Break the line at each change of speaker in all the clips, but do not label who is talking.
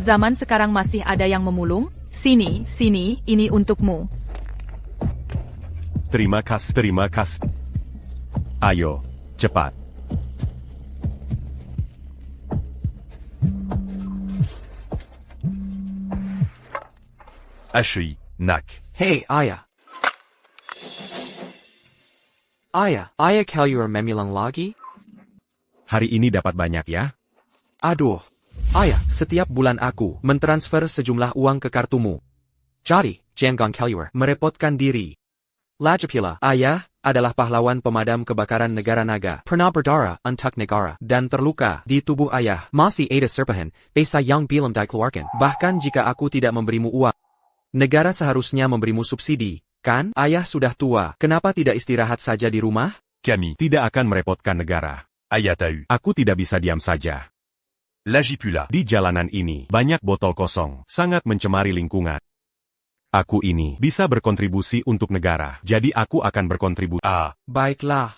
Zaman sekarang masih ada yang memulung? Sini, sini, ini untukmu.
Terima kasih, terima kasih. Ayo, cepat. Ashley, nak.
Hey, Ayah. Ayah Kalyur memilang lagi?
Hari ini dapat banyak ya?
Aduh. Ayah, setiap bulan aku mentransfer sejumlah uang ke kartumu. Jadi, jangan Kalyur merepotkan diri. Lajapila, Ayah, adalah pahlawan pemadam kebakaran negara naga. Pernah berdarah untuk negara dan terluka di tubuh Ayah. Masih ada serpihan, pesa yang belum dikeluarkan. Bahkan jika aku tidak memberimu uang, negara seharusnya memberimu subsidi, kan? Ayah sudah tua, kenapa tidak istirahat saja di rumah?
Kami tidak akan merepotkan negara. Ayah tahu, aku tidak bisa diam saja. Lagi pula, di jalanan ini, banyak botol kosong, sangat mencemari lingkungan. Aku ini bisa berkontribusi untuk negara, jadi aku akan berkontribusi.
Baiklah.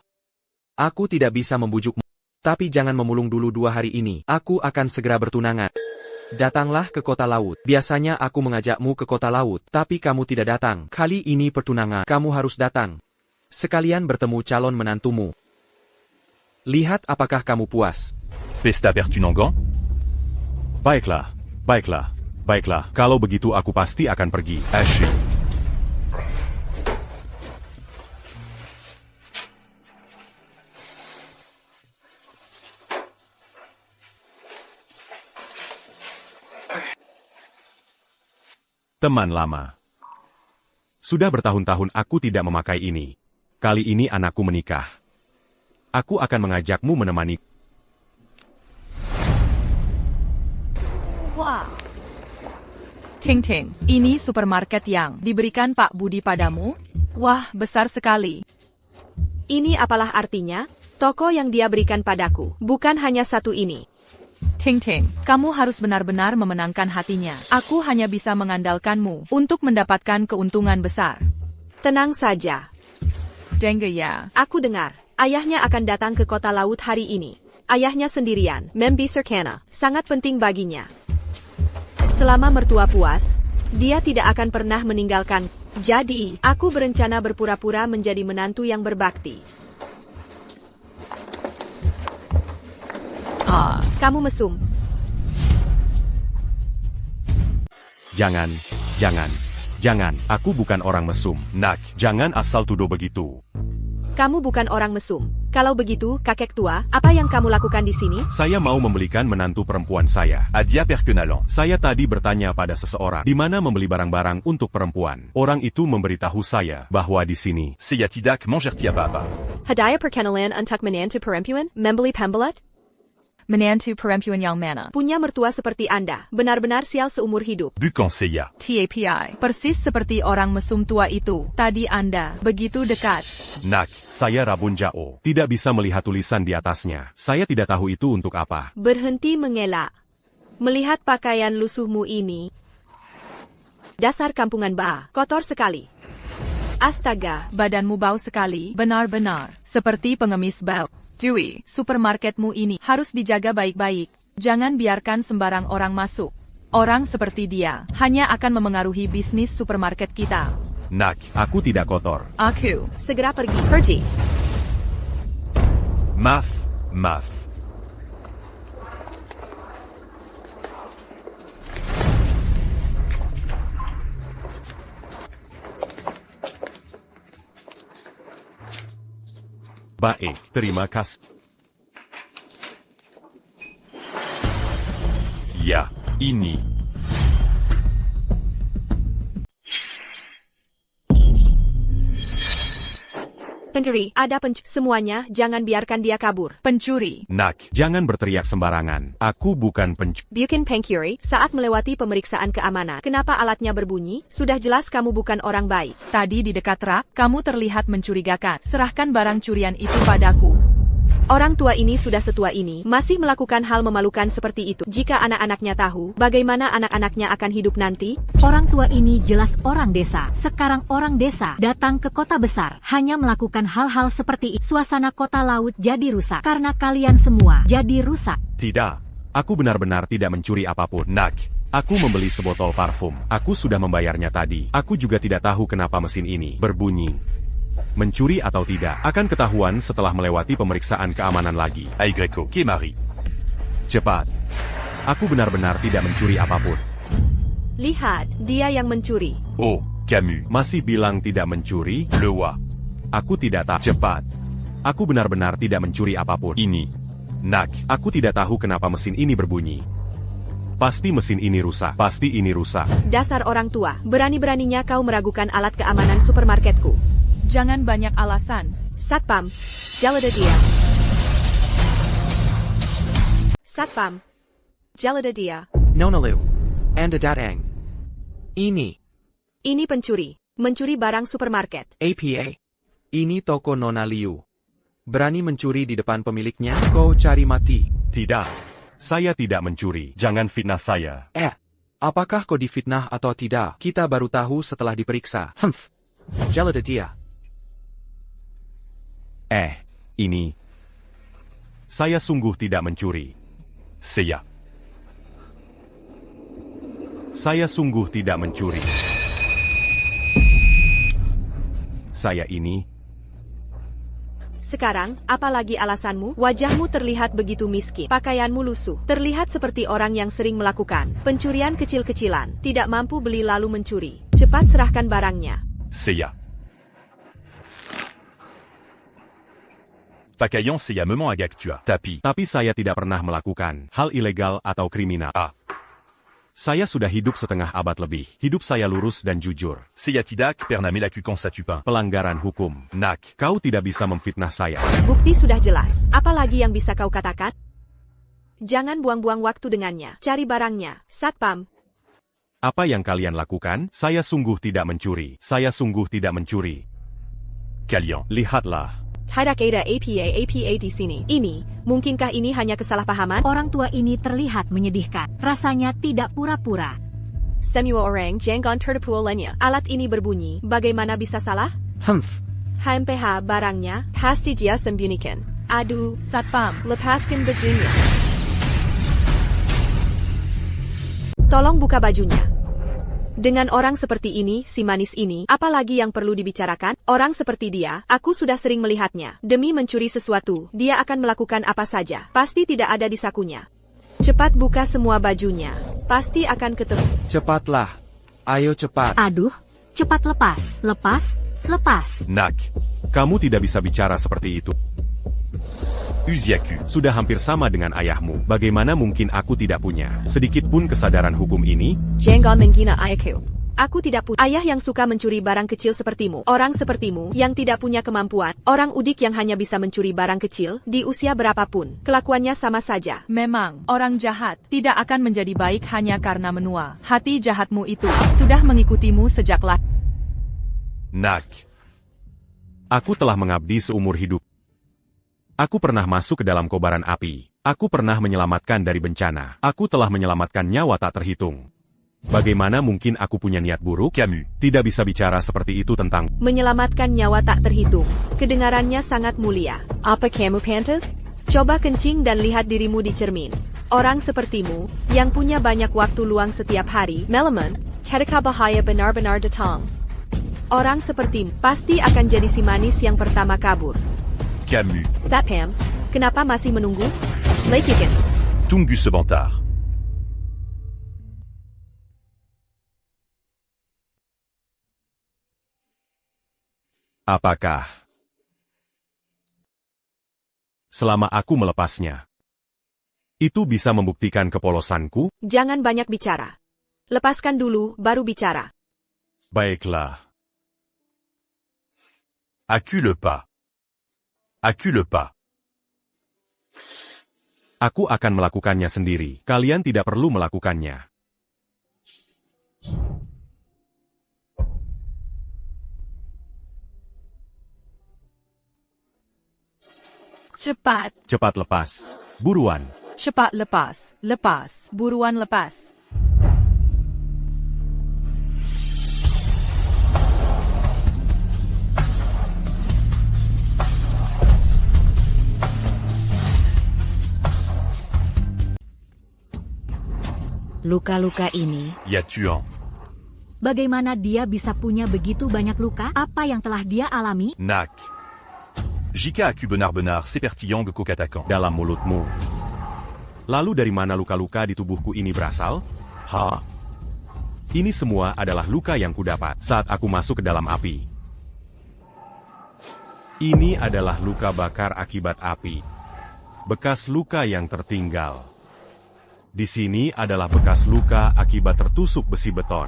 Aku tidak bisa membujukmu. Tapi jangan memulung dulu 2 hari ini. Aku akan segera bertunangan. Datanglah ke kota laut. Biasanya aku mengajakmu ke kota laut, tapi kamu tidak datang. Kali ini pertunangan, kamu harus datang. Sekalian bertemu calon menantumu. Lihat apakah kamu puas.
Pesta pertunangan? Baiklah, baiklah, baiklah. Kalau begitu aku pasti akan pergi. Ashley. Teman lama. Sudah bertahun-tahun aku tidak memakai ini. Kali ini anakku menikah. Aku akan mengajakmu menemani.
Wah. Ting Ting, ini supermarket yang diberikan Pak Budi padamu? Wah, besar sekali.
Ini apalah artinya? Toko yang dia berikan padaku, bukan hanya satu ini.
Ting Ting, kamu harus benar-benar memenangkan hatinya. Aku hanya bisa mengandalkanmu untuk mendapatkan keuntungan besar.
Tenang saja.
Dengge ya.
Aku dengar, ayahnya akan datang ke kota laut hari ini. Ayahnya sendirian, Membi Serkana, sangat penting baginya. Selama mertua puas, dia tidak akan pernah meninggalkan. Jadi, aku berencana berpura-pura menjadi menantu yang berbakti. Kamu mesum.
Jangan, jangan. Aku bukan orang mesum. Nak, jangan asal tuduh begitu.
Kamu bukan orang mesum. Kalau begitu, kakek tua, apa yang kamu lakukan di sini?
Saya mau membelikan menantu perempuan saya. Adia perkenalan. Saya tadi bertanya pada seseorang di mana membeli barang-barang untuk perempuan. Orang itu memberitahu saya bahwa di sini. Saya tidak mengerti apa-apa.
Hadiah perkenalan untuk menantu perempuan, membeli pembelat?
Menantu perempuan yang mana?
Punya mertua seperti Anda, benar-benar sial seumur hidup.
Bukan saya.
TAPI, persis seperti orang mesum tua itu. Tadi Anda begitu dekat.
Nak, saya Rabun Jao. Tidak bisa melihat tulisan di atasnya. Saya tidak tahu itu untuk apa.
Berhenti mengelak. Melihat pakaian lusuhmu ini. Dasar kampungan bah, kotor sekali. Astaga,
Badanmu bau sekali, benar-benar. Seperti pengemis bau. Dewey, supermarketmu ini harus dijaga baik-baik. Jangan biarkan sembarang orang masuk. Orang seperti dia hanya akan memengaruhi bisnis supermarket kita.
Nak, aku tidak kotor.
Aku
segera pergi.
Maaf. Baik, terima kasih. Ya, ini.
Pencuri, ada semuanya, jangan biarkan dia kabur.
pencuri.
Nak, jangan berteriak sembarangan. Aku bukan pencuri.
Bukan pencuri, saat melewati pemeriksaan keamanan. Kenapa alatnya berbunyi? Sudah jelas kamu bukan orang baik.
Tadi di dekat rak, kamu terlihat mencurigakan. Serahkan barang curian itu padaku.
Orang tua ini sudah setua ini, masih melakukan hal memalukan seperti itu. Jika anak-anaknya tahu, bagaimana anak-anaknya akan hidup nanti?
Orang tua ini jelas orang desa. Sekarang orang desa datang ke kota besar, hanya melakukan hal-hal seperti itu. Suasana kota laut jadi rusak, karena kalian semua jadi rusak.
Tidak, aku benar-benar tidak mencuri apapun. Nak, Aku membeli sebotol parfum. Aku sudah membayarnya tadi. Aku juga tidak tahu kenapa mesin ini berbunyi. Mencuri atau tidak akan ketahuan setelah melewati pemeriksaan keamanan lagi. Ay Greco, Kemari. Cepat. Aku benar-benar tidak mencuri apapun.
Lihat, dia yang mencuri.
Oh, Camus. Masih bilang tidak mencuri? Lewa. Aku tidak tahu. Cepat. Aku benar-benar tidak mencuri apapun. Ini. Nak, aku tidak tahu kenapa mesin ini berbunyi. Pasti mesin ini rusak. Pasti ini rusak.
Dasar orang tua, berani-beraninya kau meragukan alat keamanan supermarketku.
Jangan banyak alasan.
Satpam, jalada dia. Satpam, jalada dia.
Nona Liu. Anda datang. Ini
Ini mencuri barang supermarket.
APA. Ini toko Nona Liu. Berani mencuri di depan pemiliknya? Kau cari mati.
Tidak. Saya tidak mencuri. Jangan fitnah saya.
Apakah kau difitnah atau tidak? Kita baru tahu setelah diperiksa. Jalada dia.
Ini. Saya sungguh tidak mencuri. Saya sungguh tidak mencuri. Saya ini.
Sekarang, apalagi alasanmu? Wajahmu terlihat begitu miskin. Pakaianmu lusuh. Terlihat seperti orang yang sering melakukan pencurian kecil-kecilan. Tidak mampu beli lalu mencuri. Cepat serahkan barangnya.
Pakaian saya memang agak tua. Tapi saya tidak pernah melakukan hal ilegal atau kriminal. Saya sudah hidup setengah abad lebih. Hidup saya lurus dan jujur. Saya tidak pernah melakukan pelanggaran hukum. Nak, kau tidak bisa memfitnah saya.
Bukti sudah jelas. Apalagi yang bisa kau katakan? Jangan buang-buang waktu dengannya. Cari barangnya. Satpam.
Apa yang kalian lakukan? Saya sungguh tidak mencuri. Saya sungguh tidak mencuri. Kalian, lihatlah.
Tidak ada APA di sini. Mungkinkah ini hanya kesalahpahaman?
Orang tua ini terlihat menyedihkan. Rasanya tidak pura-pura.
Semua orang jangan tertipu olehnya. Alat ini berbunyi. Bagaimana bisa salah? HMPH barangnya pasti dia sembunyikan. Aduh,
Satpam.
lepaskan bajunya. Tolong buka bajunya. Dengan orang seperti ini, si manis ini, apalagi yang perlu dibicarakan? Orang seperti dia, aku sudah sering melihatnya. Demi mencuri sesuatu, dia akan melakukan apa saja. Pasti tidak ada di sakunya. Cepat buka semua bajunya. Pasti akan ketemu.
Cepatlah. Ayo cepat.
Aduh, cepat lepas. Lepas.
Nak, kamu tidak bisa bicara seperti itu. Uziaku sudah hampir sama dengan ayahmu. Bagaimana mungkin aku tidak punya sedikit pun kesadaran hukum ini?
Jangan menghina ayahku. Aku tidak punya ayah yang suka mencuri barang kecil sepertimu. Orang sepertimu yang tidak punya kemampuan. Orang udik yang hanya bisa mencuri barang kecil di usia berapapun. Kelakuannya sama saja.
Memang, orang jahat tidak akan menjadi baik hanya karena menua. Hati jahatmu itu sudah mengikutimu sejak lahir.
Nak, aku telah mengabdi seumur hidup. Aku pernah masuk ke dalam kobaran api. Aku pernah menyelamatkan dari bencana. Aku telah menyelamatkan nyawa tak terhitung. Bagaimana mungkin aku punya niat buruk? Camus tidak bisa bicara seperti itu tentang
Menyelamatkan nyawa tak terhitung. Kedengarannya sangat mulia. Apa kamu pantas? Coba kencing dan lihat dirimu di cermin. Orang sepertimu, yang punya banyak waktu luang setiap hari, Melaman, ketika bahaya benar-benar datang. Orang sepertimu, pasti akan jadi si manis yang pertama kabur.
Camus.
Satpam, kenapa masih menunggu? Lakukan.
Tunggu sebentar. Apakah selama aku melepasnya, itu bisa membuktikan kepolosanku?
Jangan banyak bicara. Lepaskan dulu, baru bicara.
Baiklah. Accule pas. Accule pas. Aku akan melakukannya sendiri. Kalian tidak perlu melakukannya.
Cepat.
Cepat lepas. Buruan.
Cepat lepas. Lepas. Buruan lepas.
Luka-luka ini,
Ya tuant.
bagaimana dia bisa punya begitu banyak luka? Apa yang telah dia alami?
Nak.
Jika aku benar-benar seperti yang kau katakan.
Dalam mulutmu. Lalu dari mana luka-luka di tubuhku ini berasal? Ini semua adalah luka yang kudapat saat aku masuk ke dalam api. Ini adalah luka bakar akibat api. Bekas luka yang tertinggal. Di sini adalah bekas luka akibat tertusuk besi beton.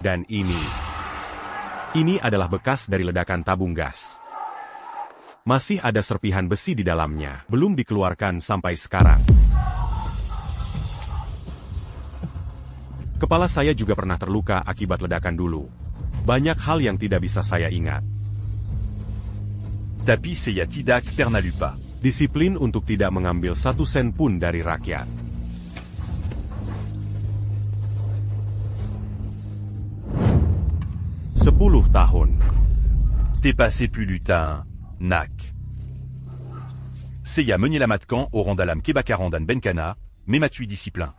Dan ini adalah bekas dari ledakan tabung gas. Masih ada serpihan besi di dalamnya, belum dikeluarkan sampai sekarang. Kepala saya juga pernah terluka akibat ledakan dulu. Banyak hal yang tidak bisa saya ingat.
Tapi saya tidak pernah lupa.
Disiplin untuk tidak mengambil 1 sen pun dari rakyat. Sepuluh tahun.
T'es passé plus lutin, Nak. Saya menyelamatkan orang dalam kebakaran bencana, mematuhi disiplin.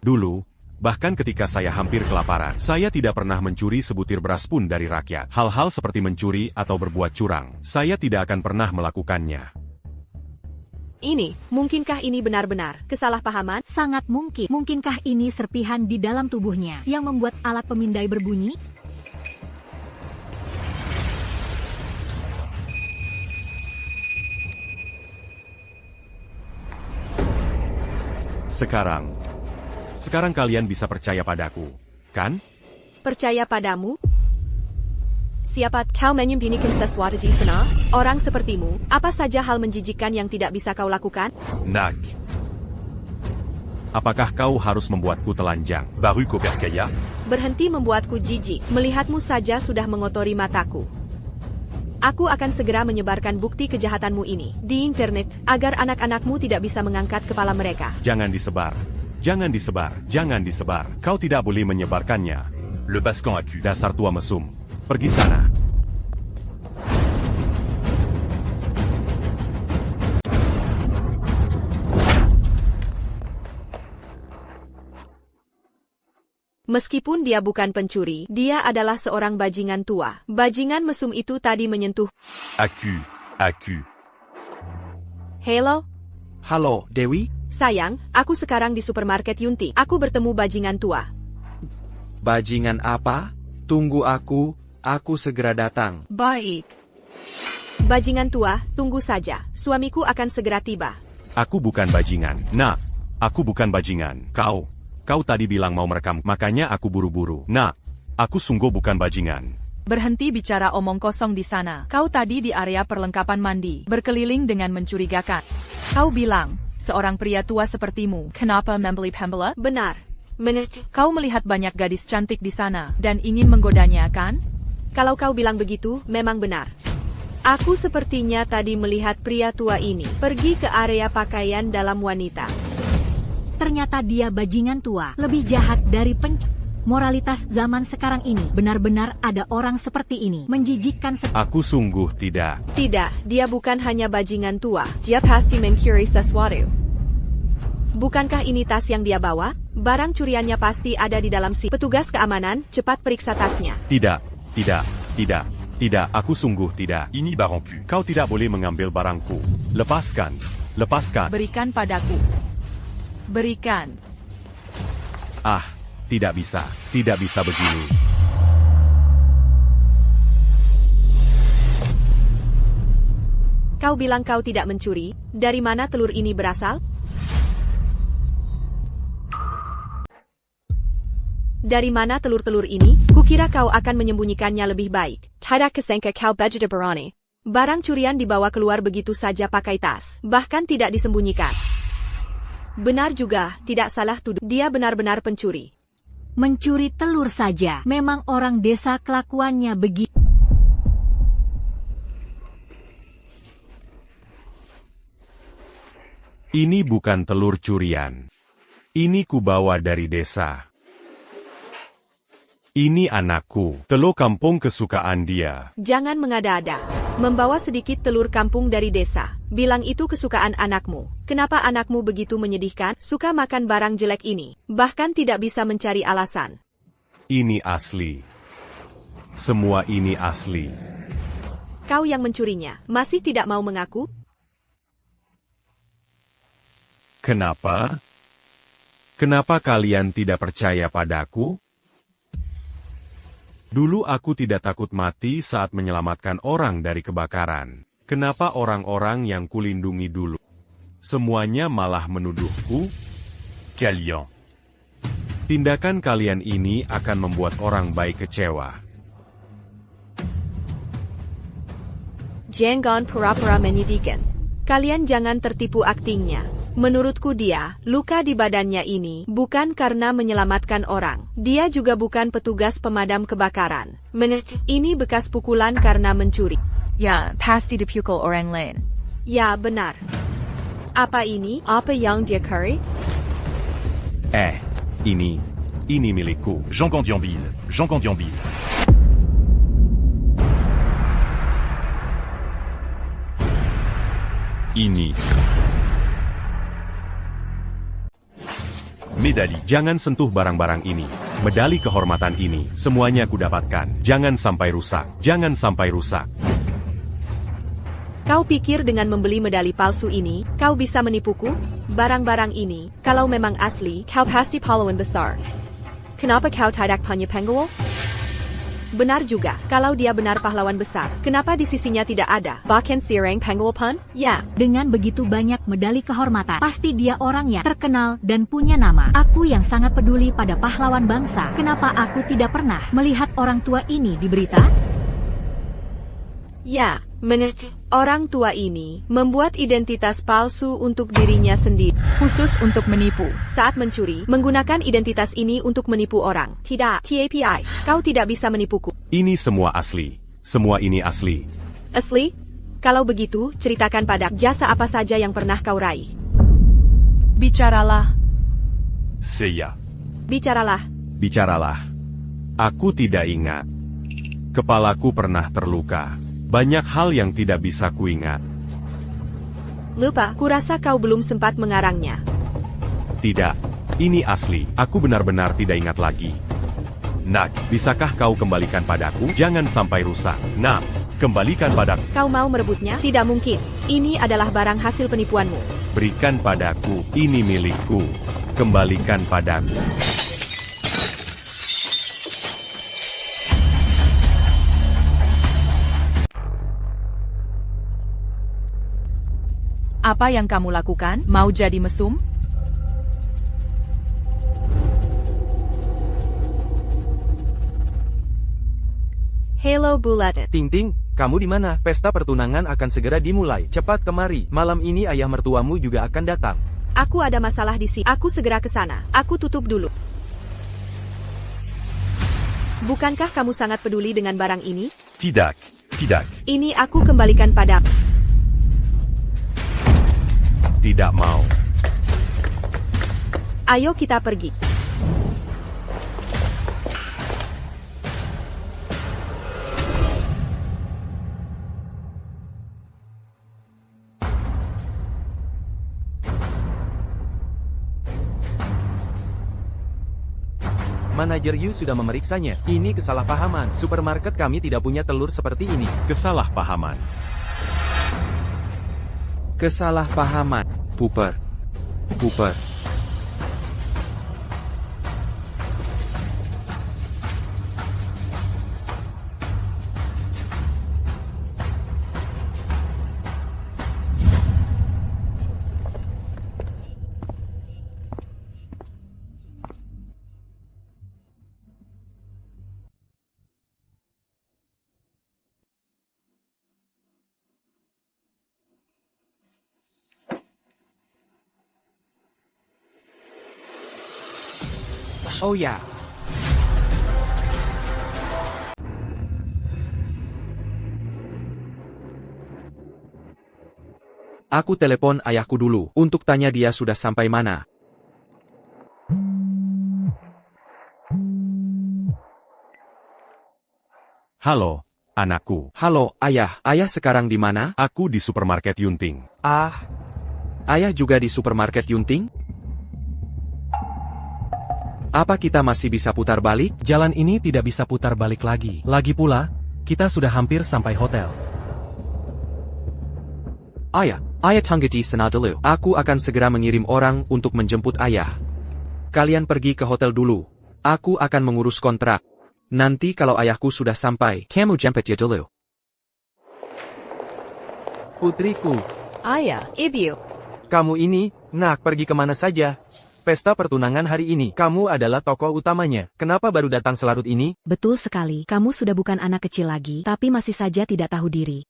Dulu, bahkan ketika saya hampir kelaparan, saya tidak pernah mencuri sebutir beras pun dari rakyat. Hal-hal seperti mencuri atau berbuat curang, saya tidak akan pernah melakukannya.
Mungkinkah ini benar-benar kesalahpahaman?
Sangat mungkin. Mungkinkah ini serpihan di dalam tubuhnya yang membuat alat pemindai berbunyi?
Sekarang kalian bisa percaya padaku, kan?
Percaya padamu? Siapa kau menyembunyikan sesuatu di sana? Orang sepertimu, apa saja hal menjijikkan yang tidak bisa kau lakukan?
Nak. Apakah kau harus membuatku telanjang?
Baru kau percaya?
Berhenti membuatku jijik, melihatmu saja sudah mengotori mataku. Aku akan segera menyebarkan bukti kejahatanmu ini di internet, agar anak-anakmu tidak bisa mengangkat kepala mereka.
Jangan disebar. Jangan disebar. Jangan disebar. Kau tidak boleh menyebarkannya.
Lepaskan aku.
Dasar tua mesum. Pergi sana.
Meskipun dia bukan pencuri, dia adalah seorang bajingan tua. Bajingan mesum itu tadi menyentuh.
Aku.
Halo?
Halo, Dewi?
Sayang, aku sekarang di supermarket Yunti. Aku bertemu bajingan tua.
Bajingan apa? Tunggu aku segera datang.
Baik.
Bajingan tua, tunggu saja. Suamiku akan segera tiba.
Aku bukan bajingan. Nak, aku bukan bajingan. Kau tadi bilang mau merekam, makanya aku buru-buru. Nak, aku sungguh bukan bajingan.
Berhenti bicara omong kosong di sana. Kau tadi di area perlengkapan mandi, berkeliling dengan mencurigakan. Kau bilang, seorang pria tua sepertimu, kenapa membeli pembelah?
Benar.
Kau melihat banyak gadis cantik di sana, dan ingin menggodanya, kan?
Kalau kau bilang begitu, memang benar. Aku sepertinya tadi melihat pria tua ini pergi ke area pakaian dalam wanita.
Ternyata dia bajingan tua, lebih jahat dari moralitas zaman sekarang ini. Benar-benar ada orang seperti ini, menjijikkan
Aku sungguh tidak.
Tidak, dia bukan hanya bajingan tua. Dia pasti mencuri sesuatu. Bukankah ini tas yang dia bawa? Barang curiannya pasti ada di dalam si petugas keamanan. Cepat periksa tasnya.
Tidak, aku sungguh tidak.
Ini barangku.
Kau tidak boleh mengambil barangku. Lepaskan.
Berikan padaku. Berikan.
Tidak bisa begini.
Kau bilang kau tidak mencuri. Dari mana telur ini berasal? Dari mana telur-telur ini? Kukira kau akan menyembunyikannya lebih baik. Tidak kesangka kau begitu berani. Barang curian dibawa keluar begitu saja pakai tas. Bahkan tidak disembunyikan. Benar juga, tidak salah tuduh. Dia benar-benar pencuri.
mencuri telur saja. Memang orang desa kelakuannya begitu.
Ini bukan telur curian. Ini kubawa dari desa. Ini anakku, telur kampung kesukaan dia.
Jangan mengada-ada. Membawa sedikit telur kampung dari desa. Bilang itu kesukaan anakmu. Kenapa anakmu begitu menyedihkan? Suka makan barang jelek ini. Bahkan tidak bisa mencari alasan.
Ini asli. Semua ini asli.
Kau yang mencurinya. Masih tidak mau mengaku?
Kenapa? Kenapa kalian tidak percaya padaku? Dulu aku tidak takut mati saat menyelamatkan orang dari kebakaran. Kenapa orang-orang yang kulindungi dulu? Semuanya malah menuduhku?
Kalian.
Tindakan kalian ini akan membuat orang baik kecewa.
Jangan pura-pura menyedihkan. Kalian jangan tertipu aktingnya. Menurutku dia, luka di badannya ini bukan karena menyelamatkan orang. Dia juga bukan petugas pemadam kebakaran. Ini bekas pukulan karena mencuri.
Ya, pasti dipukul orang lain.
Ya, benar. Apa ini? Apa yang dia curi?
Ini milikku.
Jean Candiambile. Jean Candiambile.
Ini.
Medali.
Jangan sentuh barang-barang ini. Medali kehormatan ini, semuanya kudapatkan. Jangan sampai rusak. Jangan sampai rusak.
Kau pikir dengan membeli medali palsu ini, kau bisa menipuku? Barang-barang ini, kalau memang asli, kau pasti pahlawan besar. Kenapa kau tidak punya pengawal? Benar juga, kalau dia benar pahlawan besar, kenapa di sisinya tidak ada bahkan seorang pengawal pun? Ya,
Dengan begitu banyak medali kehormatan, pasti dia orang yang terkenal dan punya nama. Aku yang sangat peduli pada pahlawan bangsa. Kenapa aku tidak pernah melihat orang tua ini di berita?
ya, menurut orang tua ini membuat identitas palsu untuk dirinya sendiri.
Khusus untuk menipu.
Saat mencuri, menggunakan identitas ini untuk menipu orang. Tidak, TAPI, kau tidak bisa menipuku.
Ini semua asli. Semua ini asli.
Asli? Kalau begitu, ceritakan pada jasa apa saja yang pernah kau raih.
Bicaralah.
Seiya.
Bicaralah.
Bicaralah. Aku tidak ingat. Kepalaku pernah terluka. Banyak hal yang tidak bisa kuingat.
Lupa, kurasa kau belum sempat mengarangnya.
Tidak. Ini asli. Aku benar-benar tidak ingat lagi. Nak, bisakah kau kembalikan padaku? Jangan sampai rusak. Nak, kembalikan padaku.
Kau mau merebutnya? Tidak mungkin. Ini adalah barang hasil penipuanmu.
Berikan padaku. Ini milikku. Kembalikan padaku.
Apa yang kamu lakukan? Mau jadi mesum?
Hello Bulletin.
Ting-ting, kamu di mana? Pesta pertunangan akan segera dimulai. Cepat kemari. Malam ini ayah mertuamu juga akan datang.
Aku ada masalah di sini. Aku segera ke sana. Aku tutup dulu. Bukankah kamu sangat peduli dengan barang ini?
Tidak. Tidak.
Ini aku kembalikan padamu.
Tidak mau.
Ayo kita pergi.
Manajer Yu sudah memeriksanya. Ini kesalahpahaman. Supermarket kami tidak punya telur seperti ini.
Kesalahpahaman.
Kesalahpahaman. Puper. Puper. Oh ya. Aku telepon ayahku dulu untuk tanya dia sudah sampai mana.
Halo, Anakku,
Halo, Ayah. Ayah sekarang di mana?
aku di supermarket Yunting.
Ayah juga di supermarket Yunting? Apa kita masih bisa putar balik?
Jalan ini tidak bisa putar balik lagi. Lagi pula, kita sudah hampir sampai hotel.
Ayah tunggu di sana dulu. Aku akan segera mengirim orang untuk menjemput ayah. Kalian pergi ke hotel dulu. Aku akan mengurus kontrak. Nanti kalau ayahku sudah sampai, kamu jemput dia dulu.
Putriku,
Ayah, Ibu.
kamu ini, nak pergi kemana saja? Pesta pertunangan hari ini, kamu adalah tokoh utamanya. Kenapa baru datang selarut ini?
Betul sekali, kamu sudah bukan anak kecil lagi, tapi masih saja tidak tahu diri.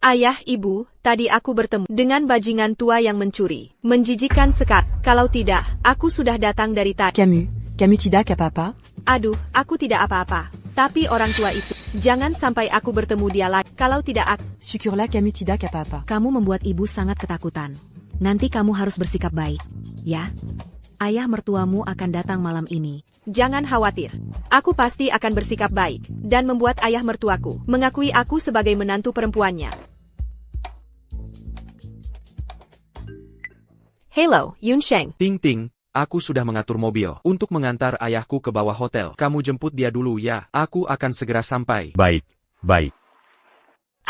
Ayah, Ibu, tadi aku bertemu dengan bajingan tua yang mencuri. Menjijikkan sekali. Kalau tidak, aku sudah datang dari tadi.
Camus tidak apa-apa?
Aduh, aku tidak apa-apa. Tapi orang tua itu, jangan sampai aku bertemu dia lagi. Kalau tidak aku...
Syukurlah Camus tidak apa-apa.
Kamu membuat ibu sangat ketakutan. Nanti kamu harus bersikap baik, ya? Ayah mertuamu akan datang malam ini.
Jangan khawatir. Aku pasti akan bersikap baik, dan membuat ayah mertuaku mengakui aku sebagai menantu perempuannya. Hello, Yunsheng.
Ting, aku sudah mengatur mobil untuk mengantar ayahku ke bawah hotel. Kamu jemput dia dulu ya, aku akan segera sampai.
Baik, baik.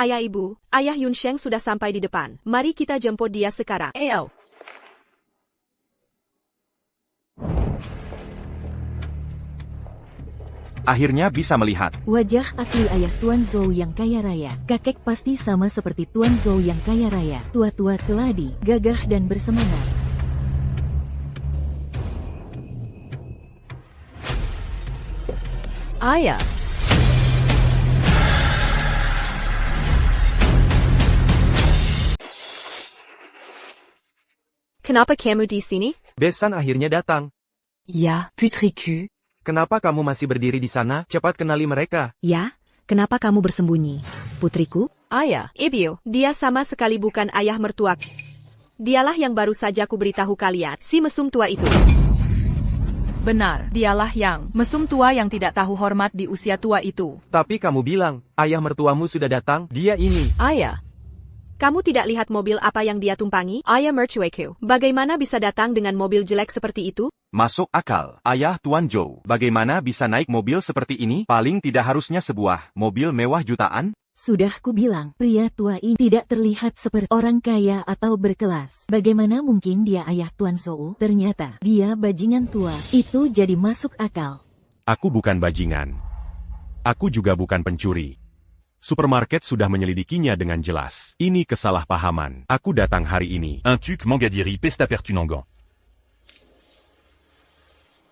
Ayah, Ibu, ayah Yunsheng sudah sampai di depan. Mari kita jemput dia sekarang.
Akhirnya bisa melihat.
Wajah asli ayah Tuan Zhou yang kaya raya. Kakek pasti sama seperti Tuan Zhou yang kaya raya. Tua-tua keladi, gagah dan bersemangat.
Ayah. Kenapa kamu di sini?
Besan akhirnya datang.
Ya, putriku.
Kenapa kamu masih berdiri di sana? Cepat kenali mereka.
Ya, kenapa kamu bersembunyi? Putriku?
Ayah, Ibu, dia sama sekali bukan ayah mertuaku. Dialah yang baru saja ku beritahu kalian, si mesum tua itu.
Benar, dialah yang mesum tua yang tidak tahu hormat di usia tua itu.
Tapi kamu bilang, ayah mertuamu sudah datang, dia ini.
Ayah. Kamu tidak lihat mobil apa yang dia tumpangi? Ayah mertuaku, bagaimana bisa datang dengan mobil jelek seperti itu?
Masuk akal. Ayah Tuan Zhou, bagaimana bisa naik mobil seperti ini? Paling tidak harusnya sebuah mobil mewah jutaan?
Sudah kubilang, pria tua ini tidak terlihat seperti orang kaya atau berkelas. Bagaimana mungkin dia ayah Tuan Zhou? Ternyata, dia bajingan tua. Itu jadi masuk akal.
Aku bukan bajingan. Aku juga bukan pencuri. Supermarket sudah menyelidikinya dengan jelas. Ini kesalahpahaman. Aku datang hari ini.
Un tuc Mangadiri pesta pertunangan.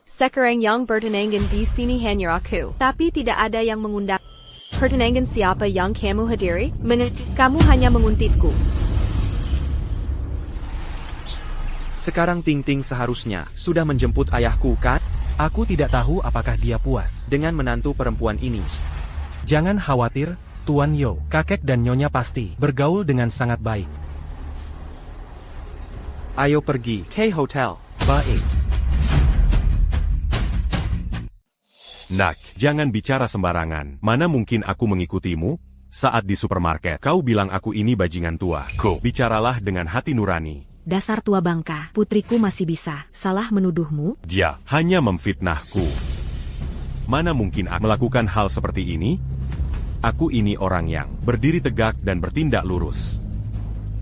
Sekarang yang bertunangan di sini hanya aku. Tapi tidak ada yang mengundang. Pertunangan siapa yang kamu hadiri? Kamu hanya menguntitku.
Sekarang Ting seharusnya sudah menjemput ayahku kan?
Aku tidak tahu apakah dia puas
Dengan menantu perempuan ini.
Jangan khawatir, Tuan Yo. Kakek dan nyonya pasti bergaul dengan sangat baik.
Ayo pergi ke hotel.
Baik.
Nak, jangan bicara sembarangan. Mana mungkin aku mengikutimu? Saat di supermarket, kau bilang aku ini bajingan tua. Bicaralah dengan hati nurani.
Dasar tua bangka, putriku masih bisa salah menuduhmu?
Dia hanya memfitnahku. Mana mungkin aku melakukan hal seperti ini? Aku ini orang yang berdiri tegak dan bertindak lurus.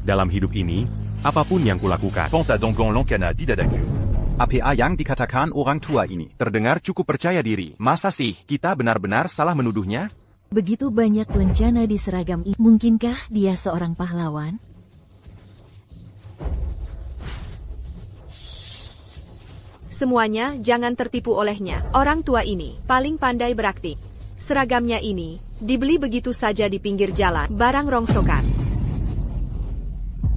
Dalam hidup ini, apapun yang kulakukan.
Ponta Dongon Lonkana di dadaku.
Apa yang dikatakan orang tua ini?
Terdengar cukup percaya diri. Masa sih kita benar-benar salah menuduhnya?
Begitu banyak lencana di seragam ini. Mungkinkah dia seorang pahlawan?
Semuanya jangan tertipu olehnya. Orang tua ini paling pandai berakting. Seragamnya ini dibeli begitu saja di pinggir jalan, barang rongsokan.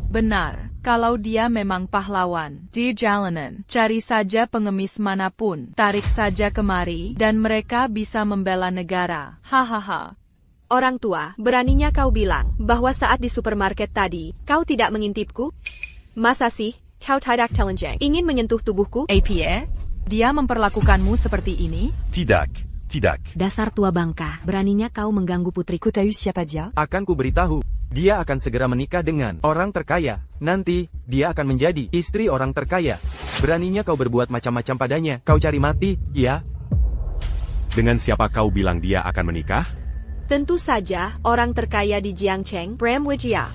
Benar, kalau dia memang pahlawan. Di jalanan, cari saja pengemis manapun, tarik saja kemari, dan mereka bisa membela negara. Hahaha.
Orang tua, beraninya kau bilang bahwa saat di supermarket tadi, kau tidak mengintipku? Masa sih, kau tidak telanjang ingin menyentuh tubuhku?
APA? Dia memperlakukanmu seperti ini?
Tidak.
Tidak.
Dasar tua bangka, beraninya kau mengganggu putriku.
Kotahu siapa dia?
Akan kuberitahu. Dia akan segera menikah dengan orang terkaya. Nanti, dia akan menjadi istri orang terkaya. Beraninya kau berbuat macam-macam padanya. Kau cari mati, ya?
Dengan siapa kau bilang dia akan menikah?
Tentu saja, orang terkaya di Jiangcheng, Bram Wijaya.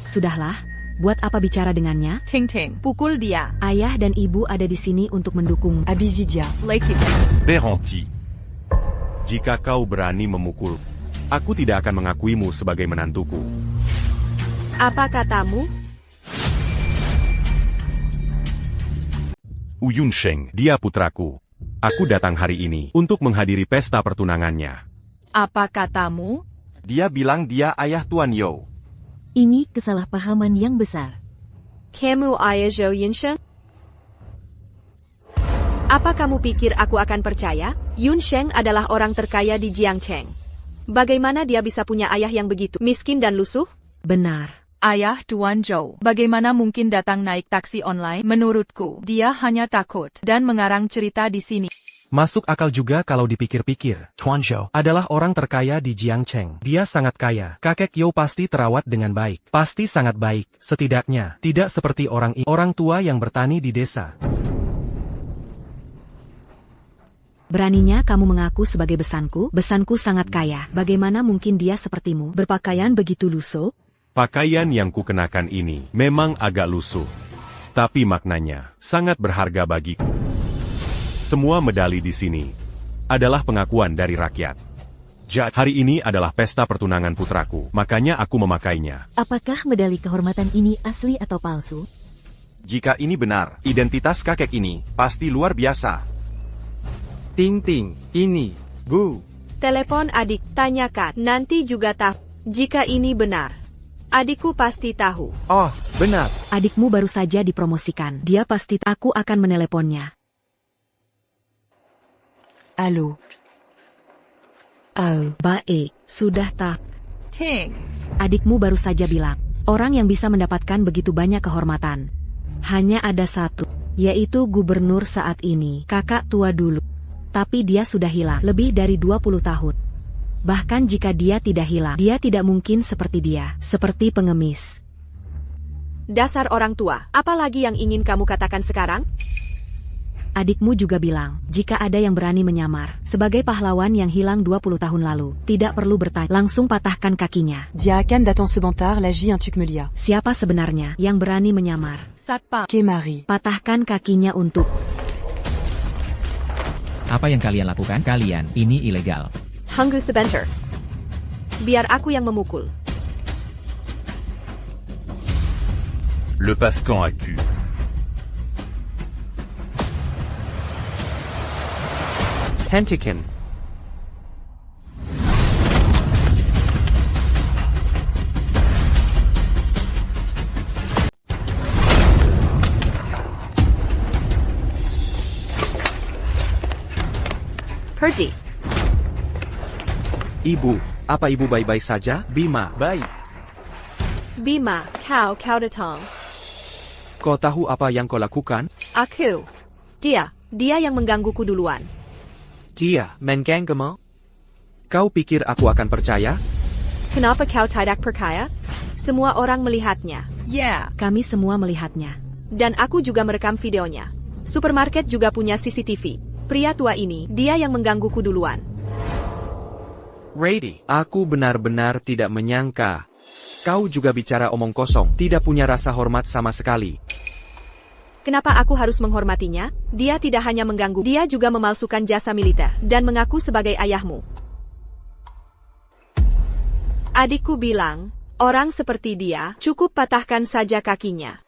Sudahlah, buat apa bicara dengannya?
Ting Ting, pukul dia.
Ayah dan ibu ada di sini untuk mendukung.
Abizidia.
Lekit.
Berhenti. Jika kau berani memukul, aku tidak akan mengakuimu sebagai menantuku.
Apa katamu?
Uyun Sheng, dia putraku. Aku datang hari ini untuk menghadiri pesta pertunangannya.
Apa katamu?
Dia bilang dia ayah Tuan Yo.
Ini kesalahpahaman yang besar.
Kamu ayah Zhou Yunsheng? Apa kamu pikir aku akan percaya? Yun Sheng adalah orang terkaya di Jiangcheng. Bagaimana dia bisa punya ayah yang begitu miskin dan lusuh?
Benar.
Ayah Tuan Zhou, bagaimana mungkin datang naik taksi online? Menurutku, dia hanya takut dan mengarang cerita di sini.
Masuk akal juga kalau dipikir-pikir. Tuan Zhou adalah orang terkaya di Jiangcheng. Dia sangat kaya. Kakek Yo pasti terawat dengan baik. Pasti sangat baik. Setidaknya, tidak seperti orang tua yang bertani di desa.
Beraninya kamu mengaku sebagai besanku? Besanku sangat kaya. Bagaimana mungkin dia sepertimu, berpakaian begitu lusuh?
Pakaian yang kukenakan ini memang agak lusuh, tapi maknanya sangat berharga bagiku. Semua medali di sini adalah pengakuan dari rakyat. Jadi, hari ini adalah pesta pertunangan putraku, makanya aku memakainya.
Apakah medali kehormatan ini asli atau palsu?
Jika ini benar, identitas kakek ini pasti luar biasa.
Ting Ting, ini, Bu.
Telepon adik, tanyakan. Nanti juga tahu. Jika ini benar, adikku pasti tahu.
Oh, benar.
Adikmu baru saja dipromosikan. Dia pasti aku akan meneleponnya.
Allô.
Bae, sudah tahu.
Ting.
Adikmu baru saja bilang, orang yang bisa mendapatkan begitu banyak kehormatan. Hanya ada satu, yaitu gubernur saat ini, kakak tua dulu. Tapi dia sudah hilang lebih dari 20 tahun. Bahkan jika dia tidak hilang, dia tidak mungkin seperti dia, seperti pengemis.
Dasar orang tua, apalagi yang ingin kamu katakan sekarang?
Adikmu juga bilang, jika ada yang berani menyamar, sebagai pahlawan yang hilang 20 tahun lalu, tidak perlu bertanya, langsung patahkan kakinya.
Diakan datang sebentar, lagi un truc me lia.
Siapa sebenarnya yang berani menyamar?
Satpam.
Kemari.
Patahkan kakinya untuk...
Apa yang kalian lakukan? Kalian, ini ilegal.
Tunggu sebentar. Biar aku yang memukul.
Lepaskan aku.
Hentikan.
Pergi.
Ibu, apa ibu baik-baik saja? Bima,
Baik.
Bima, kau datang.
kau tahu apa yang kau lakukan?
Aku. Dia yang menggangguku duluan.
Dia, mengganggumu? Kau pikir aku akan percaya?
Kenapa kau tidak percaya? Semua orang melihatnya.
Yeah.
Kami semua melihatnya.
Dan aku juga merekam videonya. Supermarket juga punya CCTV. Pria tua ini, dia yang menggangguku duluan.
Rady, aku benar-benar tidak menyangka. Kau juga bicara omong kosong, tidak punya rasa hormat sama sekali.
Kenapa aku harus menghormatinya? Dia tidak hanya mengganggu, dia juga memalsukan jasa militer, dan mengaku sebagai ayahmu. Adikku bilang, orang seperti dia, cukup patahkan saja kakinya.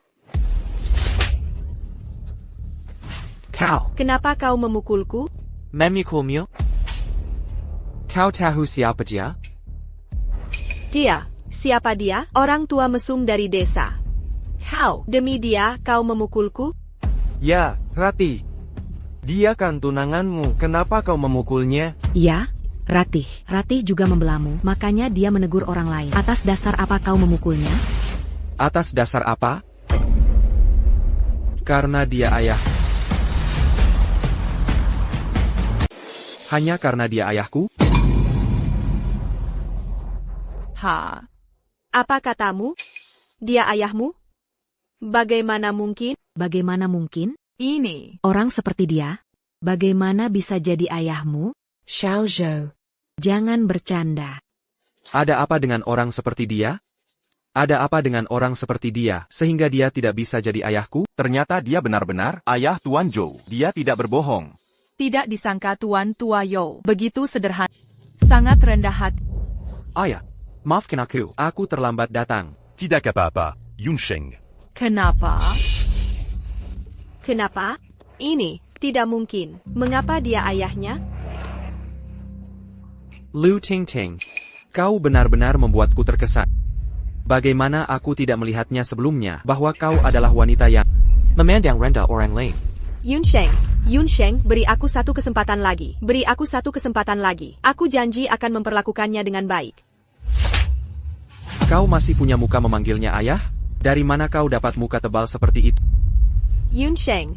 Kau,
Kenapa kau memukulku?
memikulmu? Kau tahu siapa dia?
Dia. Siapa dia? Orang tua mesum dari desa. Kau. Demi dia, kau memukulku?
Ya, Ratih. Dia kan tunanganmu, kenapa kau memukulnya?
Ya, Ratih. Ratih juga membelamu, makanya dia menegur orang lain. Atas dasar apa kau memukulnya?
Atas dasar apa? Karena dia ayah. Hanya karena dia ayahku?
Ha.
Apa katamu? Dia ayahmu? Bagaimana mungkin?
Bagaimana mungkin?
Ini.
Orang seperti dia? Bagaimana bisa jadi ayahmu?
Xiao Zhou.
Jangan bercanda.
Ada apa dengan orang seperti dia? Ada apa dengan orang seperti dia, sehingga dia tidak bisa jadi ayahku?
Ternyata dia benar-benar ayah Tuan Zhou. Dia tidak berbohong.
Tidak disangka Tuan Tua Yo begitu sederhana. Sangat rendah hati.
Ayah, maafkan aku. Aku terlambat datang.
Tidak apa-apa, Yunsheng.
Kenapa?
Kenapa? Ini tidak mungkin. Mengapa dia ayahnya?
Lu Tingting, kau benar-benar membuatku terkesan. Bagaimana aku tidak melihatnya sebelumnya bahwa kau adalah wanita yang memandang rendah orang lain.
Yunsheng, beri aku satu kesempatan lagi. Beri aku satu kesempatan lagi. Aku janji akan memperlakukannya dengan baik.
Kau masih punya muka memanggilnya ayah? Dari mana kau dapat muka tebal seperti itu?
Yunsheng,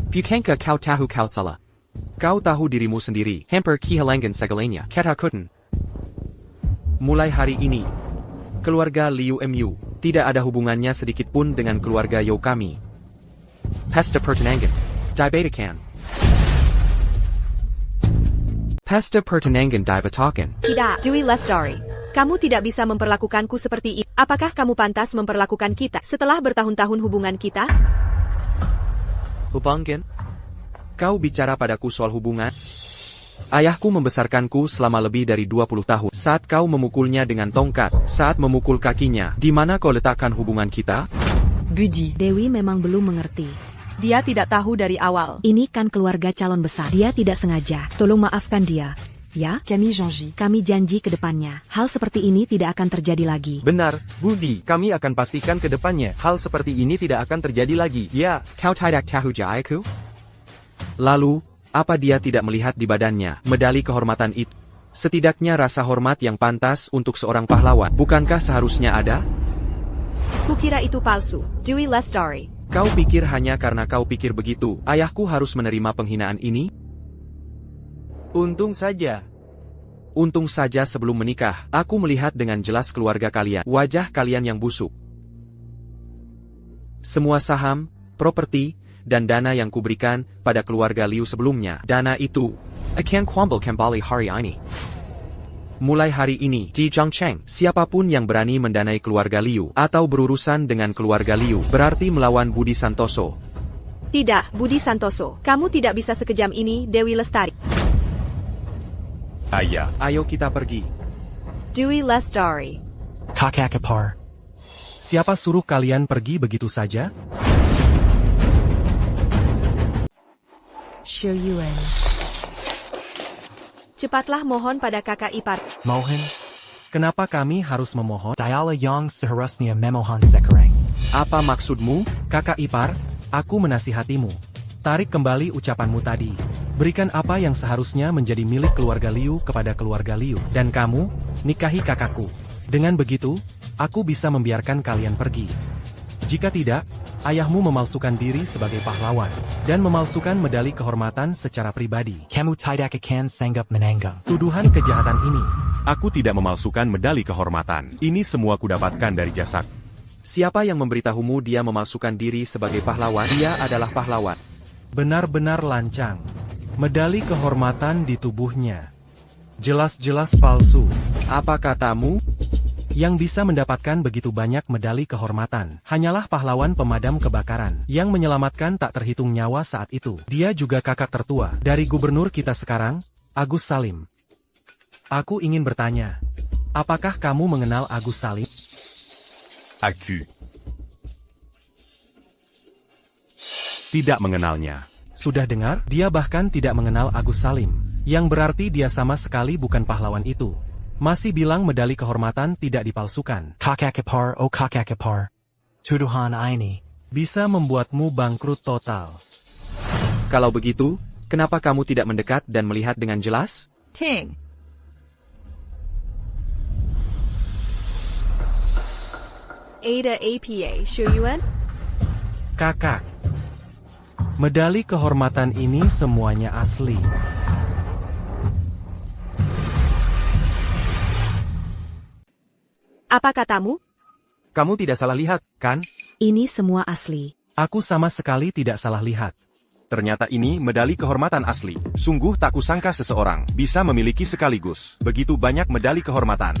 Bukankah kau tahu kau salah? Kau tahu dirimu sendiri, hampir kehilangan segalanya. Katakan. Mulai hari ini, keluarga Liu Mu tidak ada hubungannya sedikit pun dengan keluarga Yo kami. Pesta pertunangan. Dibatakan. Pesta pertunangan dibatakan.
tidak. Dwi Lestari, kamu tidak bisa memperlakukanku seperti ini. Apakah kamu pantas memperlakukan kita setelah bertahun-tahun hubungan kita?
Hubungan? Kau bicara padaku soal hubungan? Ayahku membesarkanku selama lebih dari 20 tahun. Saat kau memukulnya dengan tongkat, saat memukul kakinya, di mana kau letakkan hubungan kita?
Budi.
Dewi memang belum mengerti.
Dia tidak tahu dari awal.
Ini kan keluarga calon besar. Dia tidak sengaja. Tolong maafkan dia. Ya?
Camille Janji.
Kami janji ke depannya. Hal seperti ini tidak akan terjadi lagi.
Benar, Budi. Kami akan pastikan ke depannya. Hal seperti ini tidak akan terjadi lagi. Ya.
Kau tidak tahu ayahku? Lalu, apa dia tidak melihat di badannya medali kehormatan itu? Setidaknya rasa hormat yang pantas untuk seorang pahlawan. Bukankah seharusnya ada?
Kukira itu palsu. Dwi Lestari.
Kau pikir hanya karena kau pikir begitu, ayahku harus menerima penghinaan ini?
Untung saja.
Untung saja sebelum menikah, aku melihat dengan jelas keluarga kalian, wajah kalian yang busuk. Semua saham, properti, dan dana yang kuberikan pada keluarga Liu sebelumnya, dana itu akan kuambil kembali hari ini. Mulai hari ini, di Zhangcheng, siapapun yang berani mendanai keluarga Liu atau berurusan dengan keluarga Liu berarti melawan Budi Santoso.
Tidak, Budi Santoso. Kamu tidak bisa sekejam ini, Dewi Lestari.
Ayah.
Ayo kita pergi.
Dwi Lestari.
Kakak Kepar. Siapa suruh kalian pergi begitu saja?
Xiu Yuan.
Cepatlah mohon pada kakak ipar.
Mohon. Kenapa kami harus memohon? Diala yang seharusnya memohon sekarang.
Apa maksudmu?
Kakak ipar, aku menasihatimu. Tarik kembali ucapanmu tadi. Berikan apa yang seharusnya menjadi milik keluarga Liu kepada keluarga Liu. Dan kamu, nikahi kakakku. Dengan begitu, aku bisa membiarkan kalian pergi. Jika tidak, ayahmu memalsukan diri sebagai pahlawan, dan memalsukan medali kehormatan secara pribadi. Kamu tidak akan sanggup menanggung tuduhan kejahatan ini.
Aku tidak memalsukan medali kehormatan. Ini semua kudapatkan dari jasak.
Siapa yang memberitahumu dia memalsukan diri sebagai pahlawan? Dia adalah pahlawan.
Benar-benar lancang. Medali kehormatan di tubuhnya. Jelas-jelas palsu.
Apa katamu?
Yang bisa mendapatkan begitu banyak medali kehormatan hanyalah pahlawan pemadam kebakaran yang menyelamatkan tak terhitung nyawa saat itu. Dia juga kakak tertua dari gubernur kita sekarang, Agus Salim. Aku ingin bertanya, apakah kamu mengenal Agus Salim?
Aku tidak mengenalnya.
Sudah dengar? Dia bahkan tidak mengenal Agus Salim, yang berarti dia sama sekali bukan pahlawan itu. Masih bilang medali kehormatan tidak dipalsukan. Kakak Kepar, oh kakak Kepar. Tuduhan ini bisa membuatmu bangkrut total.
Kalau begitu, kenapa kamu tidak mendekat dan melihat dengan jelas?
Ting.
Ada APA, Xiu Yuan?
Kakak. Medali kehormatan ini semuanya asli.
Apa katamu?
Kamu tidak salah lihat, kan?
Ini semua asli.
Aku sama sekali tidak salah lihat.
Ternyata ini medali kehormatan asli. Sungguh tak kusangka seseorang bisa memiliki sekaligus begitu banyak medali kehormatan.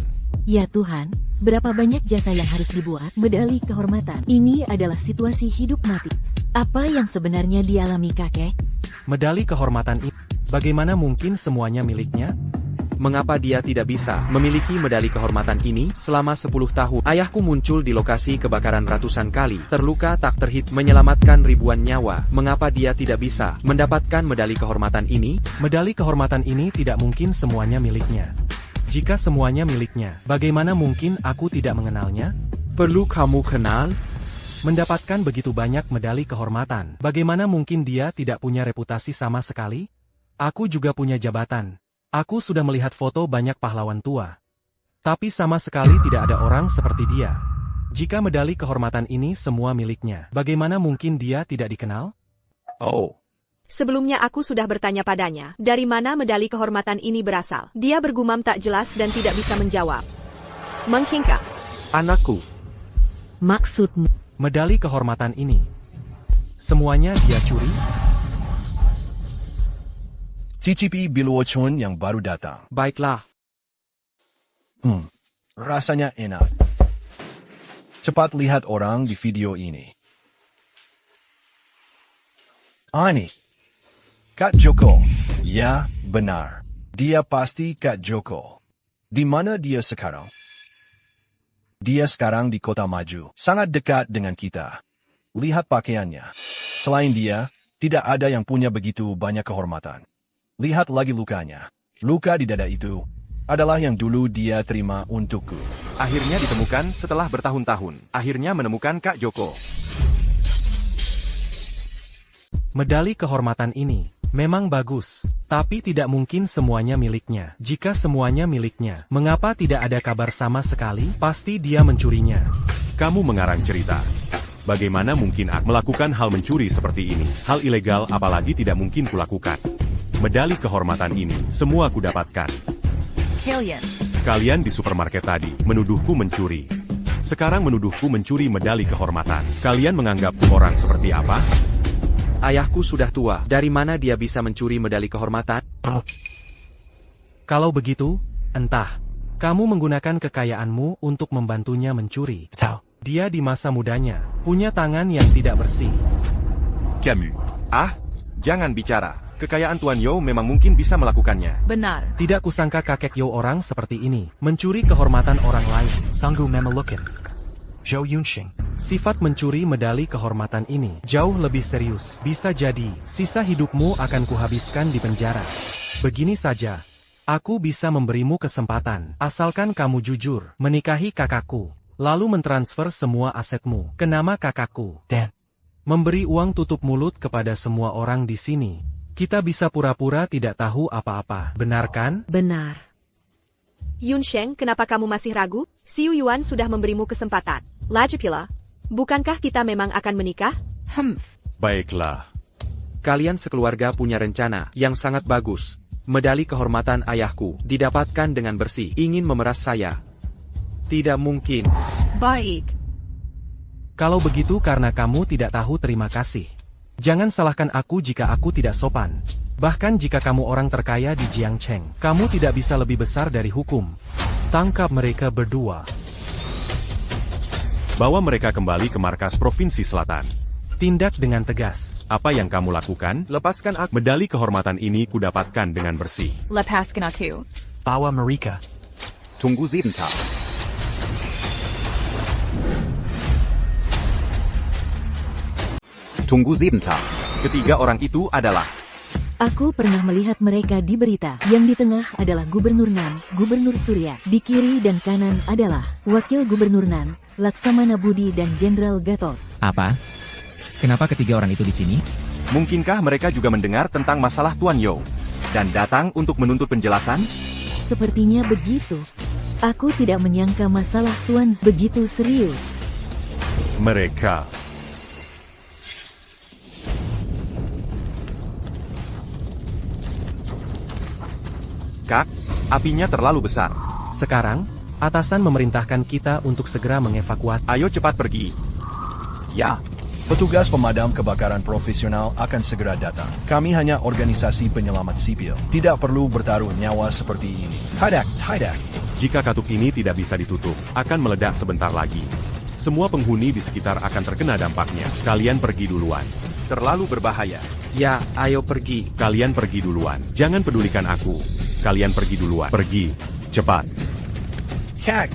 Ya Tuhan, berapa banyak jasa yang harus dibuat medali kehormatan. Ini adalah situasi hidup mati. Apa yang sebenarnya dialami kakek?
Medali kehormatan ini, bagaimana mungkin semuanya miliknya?
Mengapa dia tidak bisa memiliki medali kehormatan ini selama 10 tahun? Ayahku muncul di lokasi kebakaran ratusan kali, terluka tak terhitung, menyelamatkan ribuan nyawa. Mengapa dia tidak bisa mendapatkan medali kehormatan ini?
Medali kehormatan ini tidak mungkin semuanya miliknya. Jika semuanya miliknya, bagaimana mungkin aku tidak mengenalnya?
Perlu kamu kenal?
Mendapatkan begitu banyak medali kehormatan, bagaimana mungkin dia tidak punya reputasi sama sekali? Aku juga punya jabatan. Aku sudah melihat foto banyak pahlawan tua. Tapi sama sekali tidak ada orang seperti dia. Jika medali kehormatan ini semua miliknya, bagaimana mungkin dia tidak dikenal?
Oh.
Sebelumnya aku sudah bertanya padanya, dari mana medali kehormatan ini berasal. Dia bergumam tak jelas dan tidak bisa menjawab. Menghingkap.
Anakku.
Maksudmu?
Medali kehormatan ini. Semuanya dia curi?
Cicipi Biluochun yang baru datang.
Baiklah.
Rasanya enak. Cepat lihat orang di video ini. Ani. Kak Joko. Ya, benar. Dia pasti Kak Joko. Di mana dia sekarang? Dia sekarang di Kota Maju. Sangat dekat dengan kita. Lihat pakaiannya. Selain dia, tidak ada yang punya begitu banyak kehormatan. Lihat lagi lukanya. Luka di dada itu adalah yang dulu dia terima untukku.
Akhirnya ditemukan setelah bertahun-tahun. Akhirnya menemukan Kak Joko.
Medali kehormatan ini memang bagus, tapi tidak mungkin semuanya miliknya. Jika semuanya miliknya, mengapa tidak ada kabar sama sekali? Pasti dia mencurinya.
Kamu mengarang cerita. Bagaimana mungkin aku melakukan hal mencuri seperti ini? Hal ilegal apalagi tidak mungkin kulakukan. Medali kehormatan ini, semua aku dapatkan. Kalian di supermarket tadi, menuduhku mencuri. Sekarang menuduhku mencuri medali kehormatan. Kalian menganggapku orang seperti apa?
Ayahku sudah tua, dari mana dia bisa mencuri medali kehormatan?
Kalau begitu, entah. Kamu menggunakan kekayaanmu untuk membantunya mencuri. Dia di masa mudanya, punya tangan yang tidak bersih.
Camus. Jangan bicara. Kekayaan Tuan Yo memang mungkin bisa melakukannya.
Benar.
Tidak kusangka kakek Yo orang seperti ini, mencuri kehormatan orang lain.
Sanggu Memelukin. Zhou Yunxing.
Sifat mencuri medali kehormatan ini jauh lebih serius. Bisa jadi, sisa hidupmu akan kuhabiskan di penjara. Begini saja, aku bisa memberimu kesempatan, asalkan kamu jujur, menikahi kakakku, lalu mentransfer semua asetmu ke nama kakakku.
Dan
memberi uang tutup mulut kepada semua orang di sini. Kita bisa pura-pura tidak tahu apa-apa, benar kan?
Benar.
Yunsheng, kenapa kamu masih ragu? Xiu Yuan sudah memberimu kesempatan. Lajipula, bukankah kita memang akan menikah?
Baiklah.
Kalian sekeluarga punya rencana yang sangat bagus. Medali kehormatan ayahku didapatkan dengan bersih. Ingin memeras saya. Tidak mungkin.
Baik.
Kalau begitu karena kamu tidak tahu terima kasih. Jangan salahkan aku jika aku tidak sopan. Bahkan jika kamu orang terkaya di Jiangcheng, kamu tidak bisa lebih besar dari hukum. Tangkap mereka berdua.
Bawa mereka kembali ke markas Provinsi Selatan.
Tindak dengan tegas.
Apa yang kamu lakukan?
Lepaskan aku.
Medali kehormatan ini kudapatkan dengan bersih.
Lepaskan aku.
Bawa mereka.
Tunggu sebentar. Tunggu sebentar.
Ketiga orang itu adalah
Aku pernah melihat mereka di berita. Yang di tengah adalah Gubernur Nan, Gubernur Surya. Di kiri dan kanan adalah Wakil Gubernur Nan, Laksamana Budi dan Jenderal Gatot.
Apa? Kenapa ketiga orang itu di sini?
Mungkinkah mereka juga mendengar tentang masalah Tuan Yo dan datang untuk menuntut penjelasan?
Sepertinya begitu. Aku tidak menyangka masalah Tuan begitu serius.
Mereka
Kak, apinya terlalu besar.
Sekarang, atasan memerintahkan kita untuk segera mengevakuasi.
Ayo cepat pergi.
Ya.
Petugas pemadam kebakaran profesional akan segera datang. Kami hanya organisasi penyelamat sipil. Tidak perlu bertaruh nyawa seperti ini. Tidak.
Jika katup ini tidak bisa ditutup, akan meledak sebentar lagi. Semua penghuni di sekitar akan terkena dampaknya. Kalian pergi duluan.
Terlalu berbahaya.
Ya, ayo pergi.
Kalian pergi duluan. Jangan pedulikan aku. Kalian pergi duluan. Pergi. Cepat.
Kak.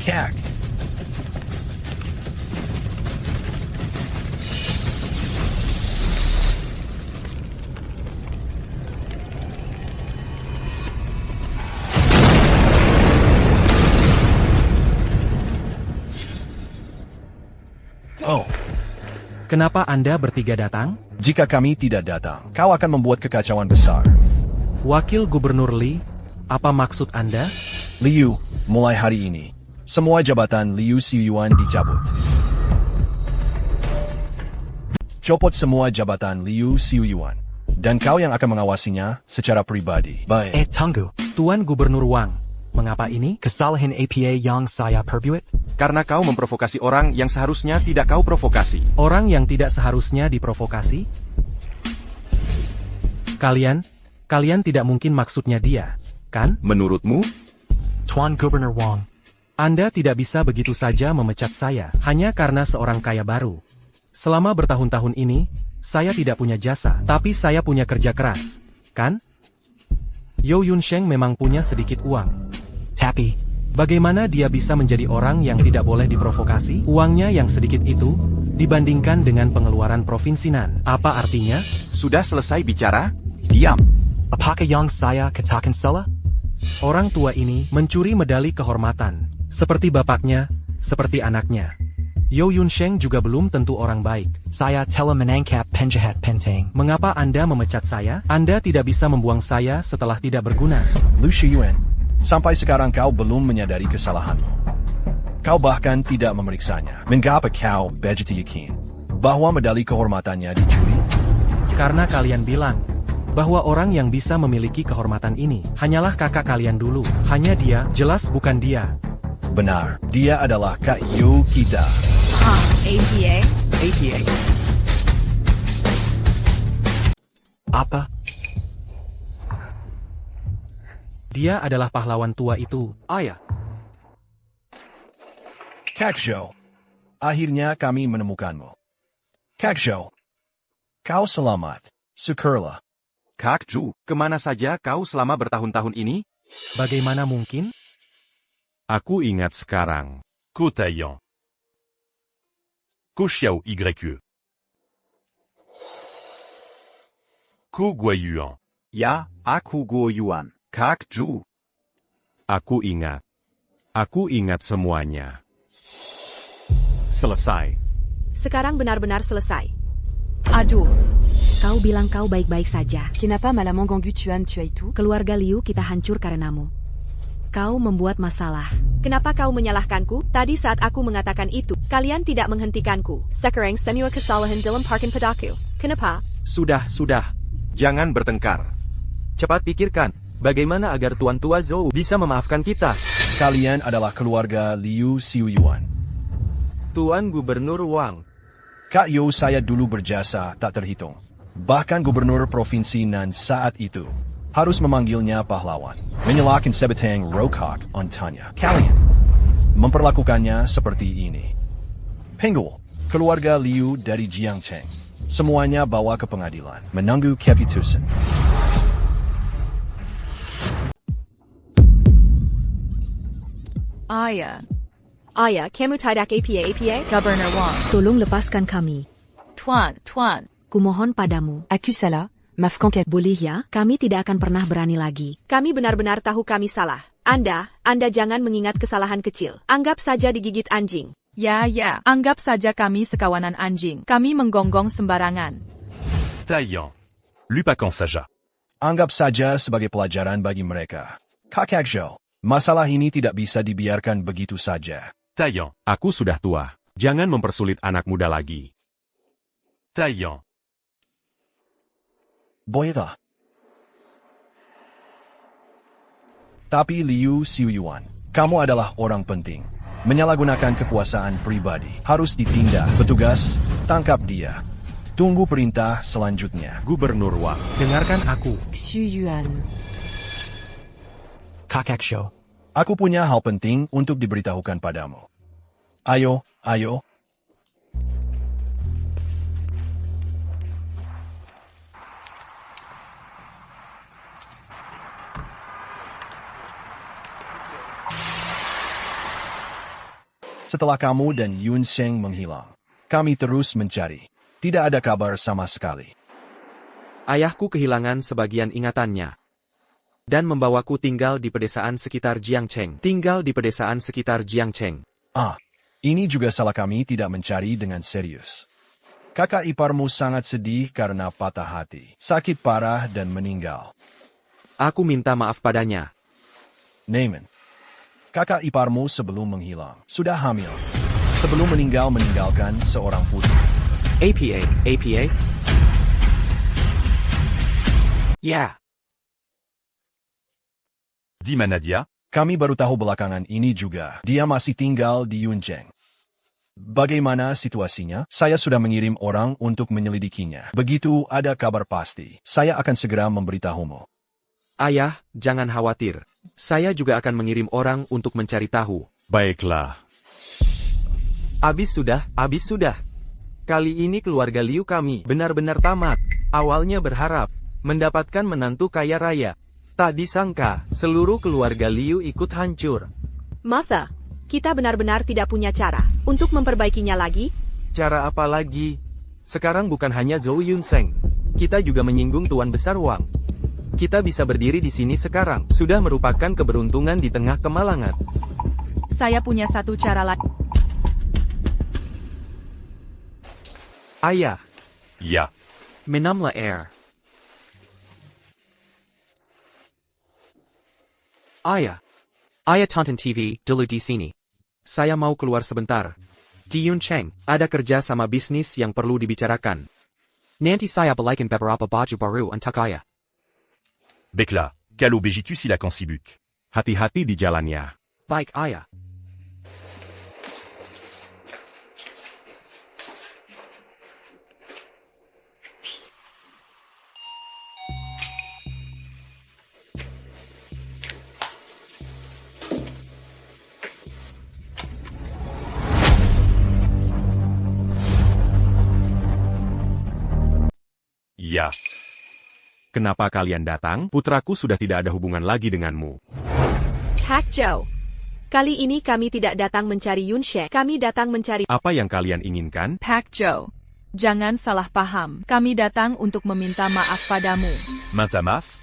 Oh,
Kenapa Anda bertiga datang?
jika kami tidak datang, kau akan membuat kekacauan besar.
Wakil Gubernur Lee, apa maksud Anda?
Liu, mulai hari ini, semua jabatan Liu Xiyuan dicabut. Copot semua jabatan Liu Xiyuan. Dan kau yang akan mengawasinya secara pribadi. Baik.
tunggu.
Tuan Gubernur Wang, mengapa ini?
Kesalahan APA yang saya perbuat?
Karena kau memprovokasi orang yang seharusnya tidak kau provokasi.
Orang yang tidak seharusnya diprovokasi? Kalian tidak mungkin maksudnya dia, kan?
Menurutmu?
Tuan Gubernur Wang.
Anda tidak bisa begitu saja memecat saya, hanya karena seorang kaya baru. Selama bertahun-tahun ini, saya tidak punya jasa, tapi saya punya kerja keras, kan? Yo Yunsheng memang punya sedikit uang.
Tapi,
Bagaimana dia bisa menjadi orang yang tidak boleh diprovokasi? Uangnya yang sedikit itu, dibandingkan dengan pengeluaran provinsi Nan. Apa artinya?
Sudah selesai bicara? Diam.
apakah yang saya katakan salah?
Orang tua ini mencuri medali kehormatan. Seperti bapaknya, seperti anaknya. Yo Yunsheng juga belum tentu orang baik.
Saya telah menangkap penjahat penting.
Mengapa Anda memecat saya? Anda tidak bisa membuang saya setelah tidak berguna.
Liu Xiyuan, sampai sekarang kau belum menyadari kesalahanmu. Kau bahkan tidak memeriksanya. Mengapa kau begitu yakin bahwa medali kehormatannya dicuri?
Karena kalian bilang bahwa orang yang bisa memiliki kehormatan ini hanyalah kakak kalian dulu. Hanya dia, jelas bukan dia.
Benar, dia adalah Kak Yo kita.
APA?
APA. Apa?
Dia adalah pahlawan tua itu.
Ayah.
Kak Zhou, akhirnya kami menemukanmu. Kak Zhou, kau selamat. Syukurlah.
Kak Zhu, kemana saja kau selama bertahun-tahun ini?
Bagaimana mungkin?
Aku ingat sekarang. Ku Taiyang. Ku Xiao YQ. Ku Guiyuan.
Ja, aku Guo Yuan.
Kak Zhu.
Aku ingat. Aku ingat semuanya. Selesai.
Sekarang benar-benar selesai.
Aduh,
Kau bilang kau baik-baik saja.
Kenapa malam Ganggu Tuan tu itu?
Keluarga Liu kita hancur karenamu. Kau membuat masalah.
Kenapa kau menyalahkanku? Tadi saat aku mengatakan itu, kalian tidak menghentikanku. Sekarang semua kesalahan dalam parkin padaku. Kenapa?
Sudah.
Jangan bertengkar.
Cepat pikirkan, bagaimana agar Tuan Tua Zhou bisa memaafkan kita?
Kalian adalah keluarga Liu Xiyuan.
Tuan Gubernur Wang.
Kak Yo saya dulu berjasa tak terhitung. Bahkan gubernur provinsi Nan saat itu harus memanggilnya pahlawan. Menyalahkan Sebetang Rokok Ontanya. Kalian memperlakukannya seperti ini. Penggul, keluarga Liu dari Jiangcheng. Semuanya bawa ke pengadilan. Menunggu keputusan.
Ayah,
Kamu tidak APA?
Governor Wang.
Tolong lepaskan kami.
Tuan.
Kumohon padamu.
Aku salah. Maafkan kami.
Boleh ya? Kami tidak akan pernah berani lagi.
Kami benar-benar tahu kami salah. Anda jangan mengingat kesalahan kecil. Anggap saja digigit anjing.
Ya, anggap saja kami sekawanan anjing. Kami menggonggong sembarangan.
Taiyang. Lupakan saja.
Anggap saja sebagai pelajaran bagi mereka. Kak Zhou, masalah ini tidak bisa dibiarkan begitu saja.
Taiyang, aku sudah tua. Jangan mempersulit anak muda lagi. Taiyang.
Bolehlah. Tapi Liu Xiuyuan, kamu adalah orang penting. Menyalahgunakan kekuasaan pribadi. Harus ditindak. Petugas, tangkap dia. Tunggu perintah selanjutnya.
Gubernur Wang.
Dengarkan aku.
Xu Yuan.
Kakak Show.
Aku punya hal penting untuk diberitahukan padamu. Ayo. Setelah kamu dan Yun Sheng menghilang, kami terus mencari. Tidak ada kabar sama sekali.
Ayahku kehilangan sebagian ingatannya. Dan membawaku tinggal di pedesaan sekitar Jiangcheng.
Ini juga salah kami tidak mencari dengan serius. Kakak iparmu sangat sedih karena patah hati, sakit parah dan meninggal.
Aku minta maaf padanya.
Neiman, kakak iparmu sebelum menghilang, sudah hamil. Sebelum meninggalkan seorang putri.
APA? Ya.
Di mana dia?
Kami baru tahu belakangan ini juga. Dia masih tinggal di Yuncheng. Bagaimana situasinya? Saya sudah mengirim orang untuk menyelidikinya. Begitu ada kabar pasti, saya akan segera memberitahumu.
Ayah, jangan khawatir. Saya juga akan mengirim orang untuk mencari tahu.
Baiklah.
Habis sudah. Kali ini keluarga Liu kami benar-benar tamat. Awalnya berharap mendapatkan menantu kaya raya. Tak disangka, seluruh keluarga Liu ikut hancur.
Masa? Kita benar-benar tidak punya cara untuk memperbaikinya lagi?
Cara apa lagi? Sekarang bukan hanya Zhou Yunseng. Kita juga menyinggung Tuan Besar Wang. Kita bisa berdiri di sini sekarang, sudah merupakan keberuntungan di tengah kemalangan.
Saya punya satu cara lagi.
Ayah.
Ya.
Menamlah Air. Ayah tonton TV dulu di sini. Saya mau keluar sebentar. Di Yuncheng, ada kerja sama bisnis yang perlu dibicarakan. Nanti saya belikan beberapa baju baru untuk ayah.
Baiklah, kalau begitu silakan sibuk. Hati-hati di jalannya.
Baik, ayah.
Ya. Kenapa kalian datang? Putraku sudah tidak ada hubungan lagi denganmu.
Pak Zhou. Kali ini kami tidak datang mencari Yunsheng. Kami datang mencari...
Apa yang kalian inginkan?
Pak Zhou. Jangan salah paham. Kami datang untuk meminta maaf padamu.
Minta maaf?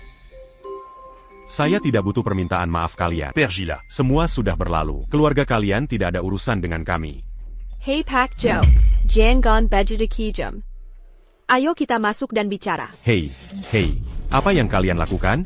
Saya tidak butuh permintaan maaf kalian. Pergilah. Semua sudah berlalu. Keluarga kalian tidak ada urusan dengan kami.
Hei Pak Zhou. Jangan baju kijam. Ayo kita masuk dan bicara.
Hei. Apa yang kalian lakukan?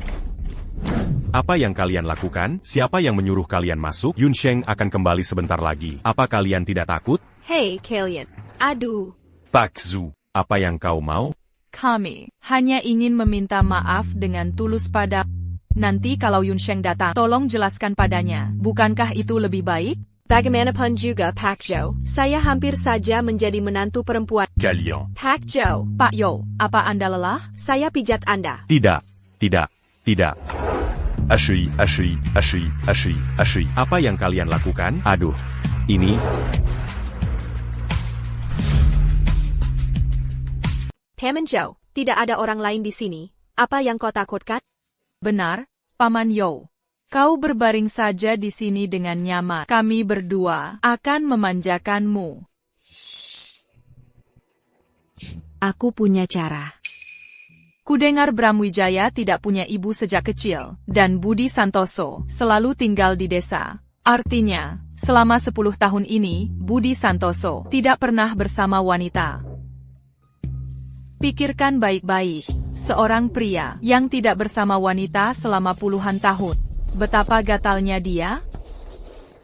Siapa yang menyuruh kalian masuk? Yunsheng akan kembali sebentar lagi. Apa kalian tidak takut?
Hei kalian. Aduh.
Pak Zhu, apa yang kau mau?
Kami hanya ingin meminta maaf dengan tulus pada... Nanti kalau Yunsheng datang, tolong jelaskan padanya. Bukankah itu lebih baik?
Bagaimanapun juga Pak Zhou, saya hampir saja menjadi menantu perempuan.
Kalian.
Pak Zhou.
Pak Yo, apa Anda lelah?
Saya pijat Anda.
Tidak. Ashui. Apa yang kalian lakukan? Aduh. Ini.
Paman Zhou, tidak ada orang lain di sini. Apa yang kau takutkan?
Benar, Paman Yo. Kau berbaring saja di sini dengan nyaman. Kami berdua akan memanjakanmu.
Aku punya cara.
Kudengar Bramwijaya tidak punya ibu sejak kecil, dan Budi Santoso selalu tinggal di desa. Artinya, selama 10 tahun ini, Budi Santoso tidak pernah bersama wanita. Pikirkan baik-baik, seorang pria yang tidak bersama wanita selama puluhan tahun. Betapa gatalnya dia?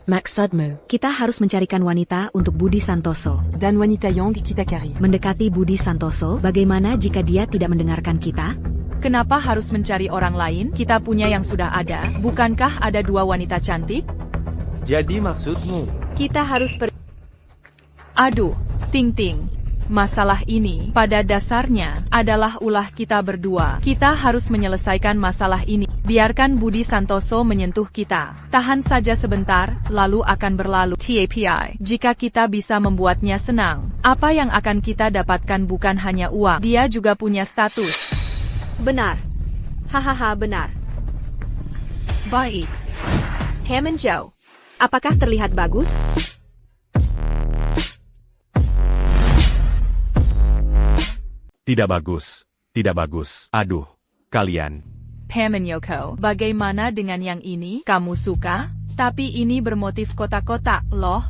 Maksudmu, kita harus mencarikan wanita untuk Budi Santoso.
Dan wanita yang kita cari.
Mendekati Budi Santoso, bagaimana jika dia tidak mendengarkan kita?
Kenapa harus mencari orang lain? Kita punya yang sudah ada. Bukankah ada 2 wanita cantik?
Jadi maksudmu?
Kita harus pergi.
Aduh, Ting Ting. Masalah ini, pada dasarnya, adalah ulah kita berdua. Kita harus menyelesaikan masalah ini. Biarkan Budi Santoso menyentuh kita. Tahan saja sebentar, lalu akan berlalu. TAPI, jika kita bisa membuatnya senang, apa yang akan kita dapatkan bukan hanya uang. Dia juga punya status.
Benar. Hahaha, benar.
Baik.
Hammond Joe. Apakah terlihat bagus?
Tidak bagus. Tidak bagus. Aduh, kalian.
Pam and Yoko, bagaimana dengan yang ini? Kamu suka? Tapi ini bermotif kotak-kotak, loh.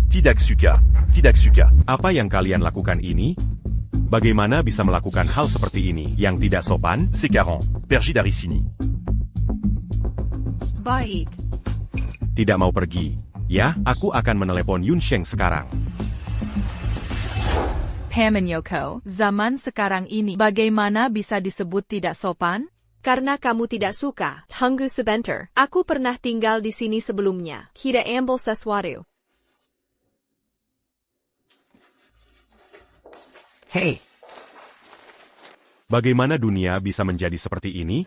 Tidak suka. Tidak suka. Apa yang kalian lakukan ini? Bagaimana bisa melakukan hal seperti ini yang tidak sopan? Sekarang, pergi dari sini.
Baik.
Tidak mau pergi. Ya, aku akan menelepon Yun Sheng sekarang.
Pam and Yoko, zaman sekarang ini bagaimana bisa disebut tidak sopan?
Karena kamu tidak suka. Tunggu sebentar. Aku pernah tinggal di sini sebelumnya. Kita ambil sesuatu.
Hey.
Bagaimana dunia bisa menjadi seperti ini?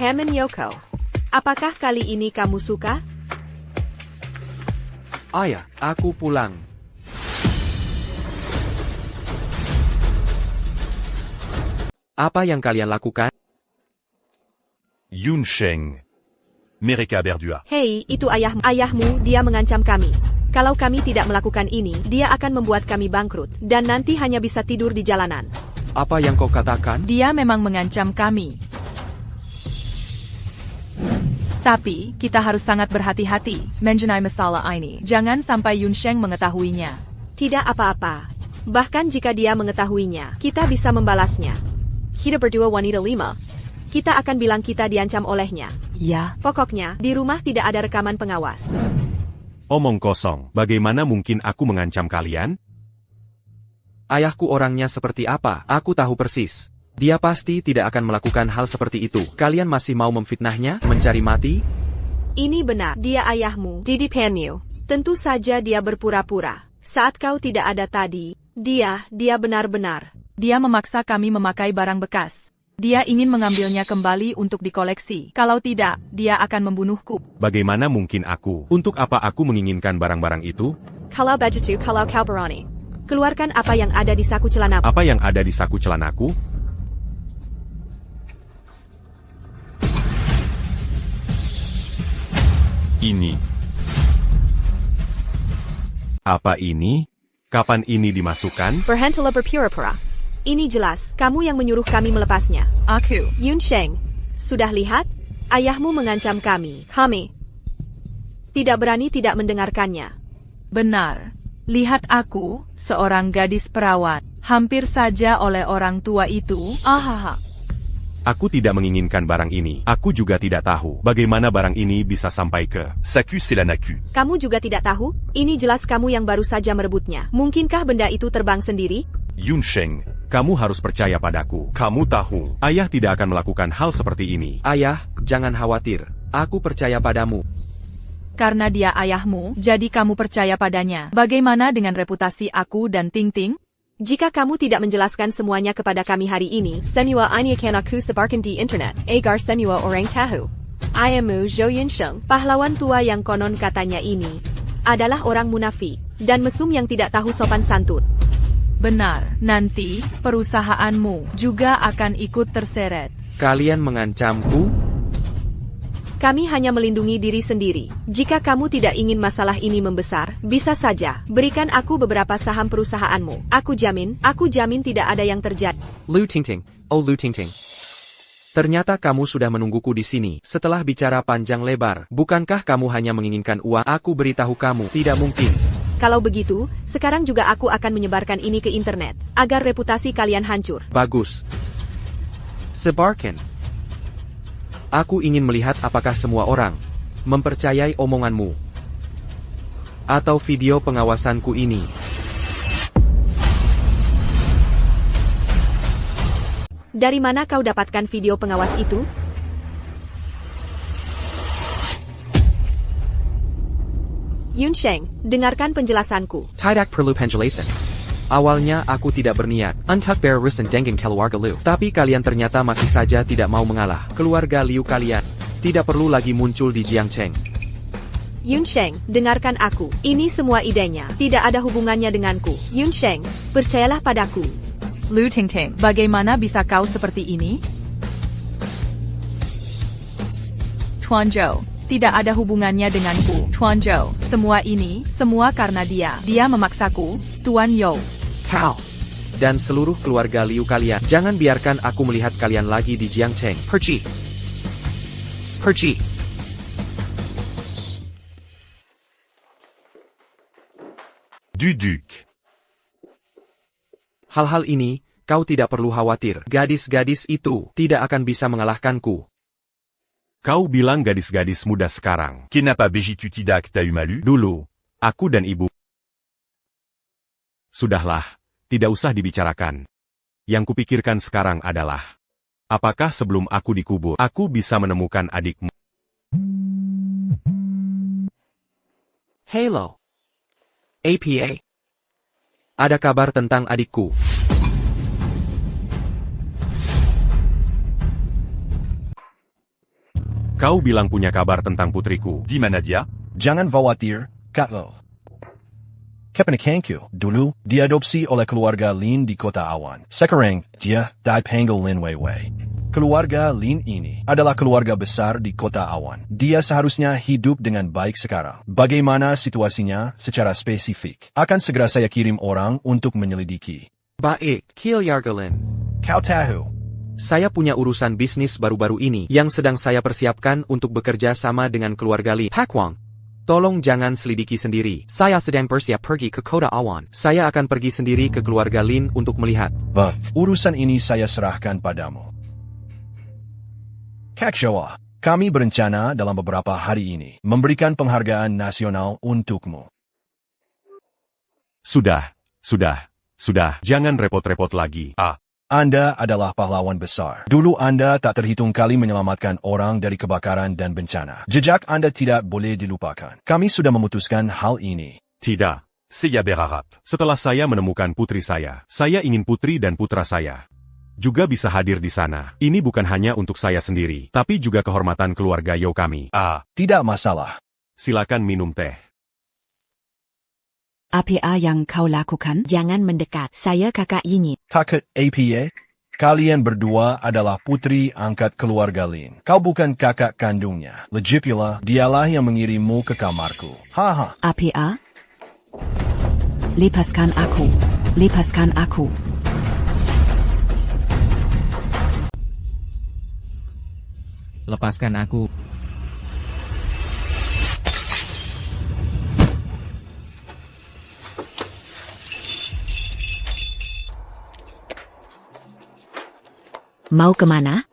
Pam and Yoko. Apakah kali ini kamu suka?
Ayah, aku pulang. Apa yang kalian lakukan?
Yun Sheng. Mereka berdua.
Hei, itu ayahmu, dia mengancam kami. Kalau kami tidak melakukan ini, dia akan membuat kami bangkrut, dan nanti hanya bisa tidur di jalanan.
Apa yang kau katakan?
Dia memang mengancam kami. Tapi, kita harus sangat berhati-hati mengenai masalah ini. Jangan sampai Yun Sheng mengetahuinya.
Tidak apa-apa. Bahkan jika dia mengetahuinya, kita bisa membalasnya. Kita berdua wanita 5. Kita akan bilang kita diancam olehnya.
Ya.
Pokoknya, di rumah tidak ada rekaman pengawas.
Omong kosong. Bagaimana mungkin aku mengancam kalian?
Ayahku orangnya seperti apa? Aku tahu persis. Dia pasti tidak akan melakukan hal seperti itu. Kalian masih mau memfitnahnya? Mencari mati?
Ini benar. Dia ayahmu. Didi Panmu. Tentu saja dia berpura-pura. Saat kau tidak ada tadi, dia benar-benar.
Dia memaksa kami memakai barang bekas. Dia ingin mengambilnya kembali untuk dikoleksi. Kalau tidak, dia akan membunuhku.
Bagaimana mungkin aku? Untuk apa aku menginginkan barang-barang itu?
Kalau bajutu, kalau kau berani. Keluarkan apa yang ada di saku celanamu.
Apa yang ada di saku celanaku? Ini. Apa ini? Kapan ini dimasukkan?
Berhentilah berpura-pura. Ini jelas, kamu yang menyuruh kami melepasnya.
Aku.
Yun Sheng. Sudah lihat? Ayahmu mengancam kami. Kami tidak berani tidak mendengarkannya.
Benar. Lihat aku, seorang gadis perawat. Hampir saja oleh orang tua itu. Ahaha.
Aku tidak menginginkan barang ini. Aku juga tidak tahu bagaimana barang ini bisa sampai ke Saku Selanaku.
Kamu juga tidak tahu? Ini jelas kamu yang baru saja merebutnya. Mungkinkah benda itu terbang sendiri?
Yun Sheng, kamu harus percaya padaku. Kamu tahu, ayah tidak akan melakukan hal seperti ini.
Ayah, jangan khawatir. Aku percaya padamu.
Karena dia ayahmu, jadi kamu percaya padanya. Bagaimana dengan reputasi aku dan Ting Ting?
Jika kamu tidak menjelaskan semuanya kepada kami hari ini, semua ini akan aku sebarkan di internet, agar semua orang tahu. Ayahmu Zhou Yunsheng, pahlawan tua yang konon katanya ini, adalah orang munafik, dan mesum yang tidak tahu sopan santun.
Benar, nanti, perusahaanmu juga akan ikut terseret.
Kalian mengancamku?
Kami hanya melindungi diri sendiri. Jika kamu tidak ingin masalah ini membesar, bisa saja berikan aku beberapa saham perusahaanmu. Aku jamin tidak ada yang terjadi.
Lu Tingting, oh Lu Tingting. Ternyata kamu sudah menungguku di sini. Setelah bicara panjang lebar, bukankah kamu hanya menginginkan uang? Aku beritahu kamu, tidak mungkin.
Kalau begitu, sekarang juga aku akan menyebarkan ini ke internet, agar reputasi kalian hancur.
Bagus. Sebarkan. Aku ingin melihat apakah semua orang mempercayai omonganmu atau video pengawasanku ini.
Dari mana kau dapatkan video pengawas itu? Yunsheng, dengarkan penjelasanku.
Tidak perlu penjelasan. Awalnya aku tidak berniat untuk berurusan dengan keluarga Liu. Tapi kalian ternyata masih saja tidak mau mengalah. Keluarga Liu kalian tidak perlu lagi muncul di Jiangcheng.
Yunsheng, dengarkan aku. Ini semua idenya. Tidak ada hubungannya denganku. Yunsheng, percayalah padaku.
Lu Tingting, bagaimana bisa kau seperti ini? Tuan Zhou, tidak ada hubungannya denganku. Tuan Zhou, semua karena dia. Dia memaksaku, Tuan You.
Kau dan seluruh keluarga Liu kalian, jangan biarkan aku melihat kalian lagi di Jiangcheng. Pergi. Pergi.
Duduk.
Hal-hal ini, kau tidak perlu khawatir. Gadis-gadis itu tidak akan bisa mengalahkanku.
Kau bilang gadis-gadis muda sekarang. Kenapa begitu tidak tahu malu? Dulu, aku dan ibu. Sudahlah, tidak usah dibicarakan. Yang kupikirkan sekarang adalah, apakah sebelum aku dikubur, aku bisa menemukan adikmu?
Hello. APA. Ada kabar tentang adikku.
Kau bilang punya kabar tentang putriku. Di mana dia?
Jangan khawatir, Kak Lo. Kepenekangku, dulu, diadopsi oleh keluarga Lin di kota Awan. Sekarang, dia dipanggil Lin Weiwei. Keluarga Lin ini adalah keluarga besar di kota Awan. Dia seharusnya hidup dengan baik sekarang. Bagaimana situasinya secara spesifik? Akan segera saya kirim orang untuk menyelidiki.
Baik, Kilyargalin.
Kau tahu.
Saya punya urusan bisnis baru-baru ini yang sedang saya persiapkan untuk bekerja sama dengan keluarga Li. Hakwang, tolong jangan selidiki sendiri. Saya sedang bersiap pergi ke kota Awan. Saya akan pergi sendiri ke keluarga Lin untuk melihat.
Urusan ini saya serahkan padamu. Kak Showa, kami berencana dalam beberapa hari ini memberikan penghargaan nasional untukmu.
Sudah. Jangan repot-repot lagi.
Anda adalah pahlawan besar. Dulu Anda tak terhitung kali menyelamatkan orang dari kebakaran dan bencana. Jejak Anda tidak boleh dilupakan. Kami sudah memutuskan hal ini.
Tidak. Saya berharap, setelah saya menemukan putri saya ingin putri dan putra saya juga bisa hadir di sana. Ini bukan hanya untuk saya sendiri, tapi juga kehormatan keluarga Yo kami.
Tidak masalah.
Silakan minum teh.
APA yang kau lakukan? Jangan mendekat. Saya kakak Yinyi.
Takut APA? Kalian berdua adalah putri angkat keluarga Lin. Kau bukan kakak kandungnya. Lagipula, dialah yang mengirimmu ke kamarku. Haha.
APA? Lepaskan aku. Lepaskan aku.
Lepaskan aku.
Mau kemana?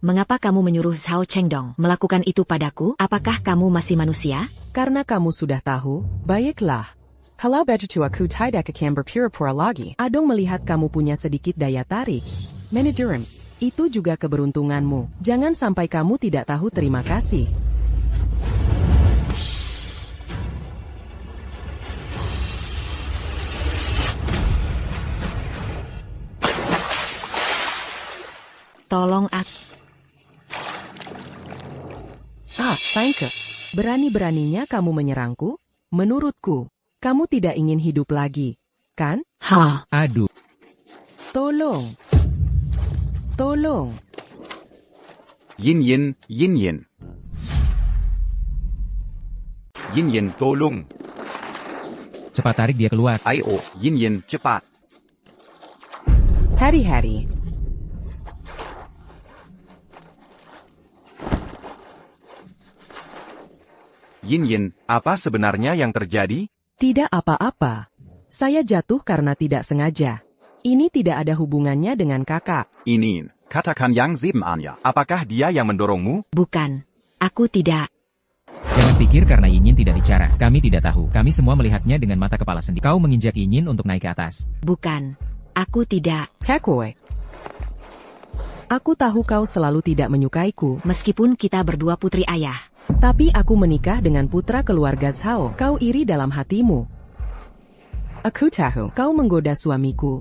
Mengapa kamu menyuruh Zhao Chengdong melakukan itu padaku? Apakah kamu masih manusia?
Karena kamu sudah tahu, baiklah. Kalau begitu aku tidak akan berpura-pura lagi. Adong melihat kamu punya sedikit daya tarik. Manajerim, itu juga keberuntunganmu. Jangan sampai kamu tidak tahu terima kasih.
Tolong aku.
Saingke. Berani-beraninya kamu menyerangku? Menurutku, kamu tidak ingin hidup lagi, kan?
Aduh.
Tolong. Tolong.
Yin, yin, tolong.
Cepat tarik dia keluar.
Ayo, yin, cepat.
Hari-hari.
Yin, apa sebenarnya yang terjadi?
Tidak apa-apa. Saya jatuh karena tidak sengaja. Ini tidak ada hubungannya dengan kakak.
Inin, katakan yang sebenarnya.
Apakah dia yang mendorongmu?
Bukan. Aku tidak.
Jangan pikir karena Yinyin tidak bicara. Kami tidak tahu. Kami semua melihatnya dengan mata kepala sendiri. Kau menginjak Yinyin untuk naik ke atas.
Bukan. Aku tidak.
Kakoi. Aku tahu kau selalu tidak menyukaiku.
Meskipun kita berdua putri ayah.
Tapi aku menikah dengan putra keluarga Zhao. Kau iri dalam hatimu. Aku tahu kau menggoda suamiku.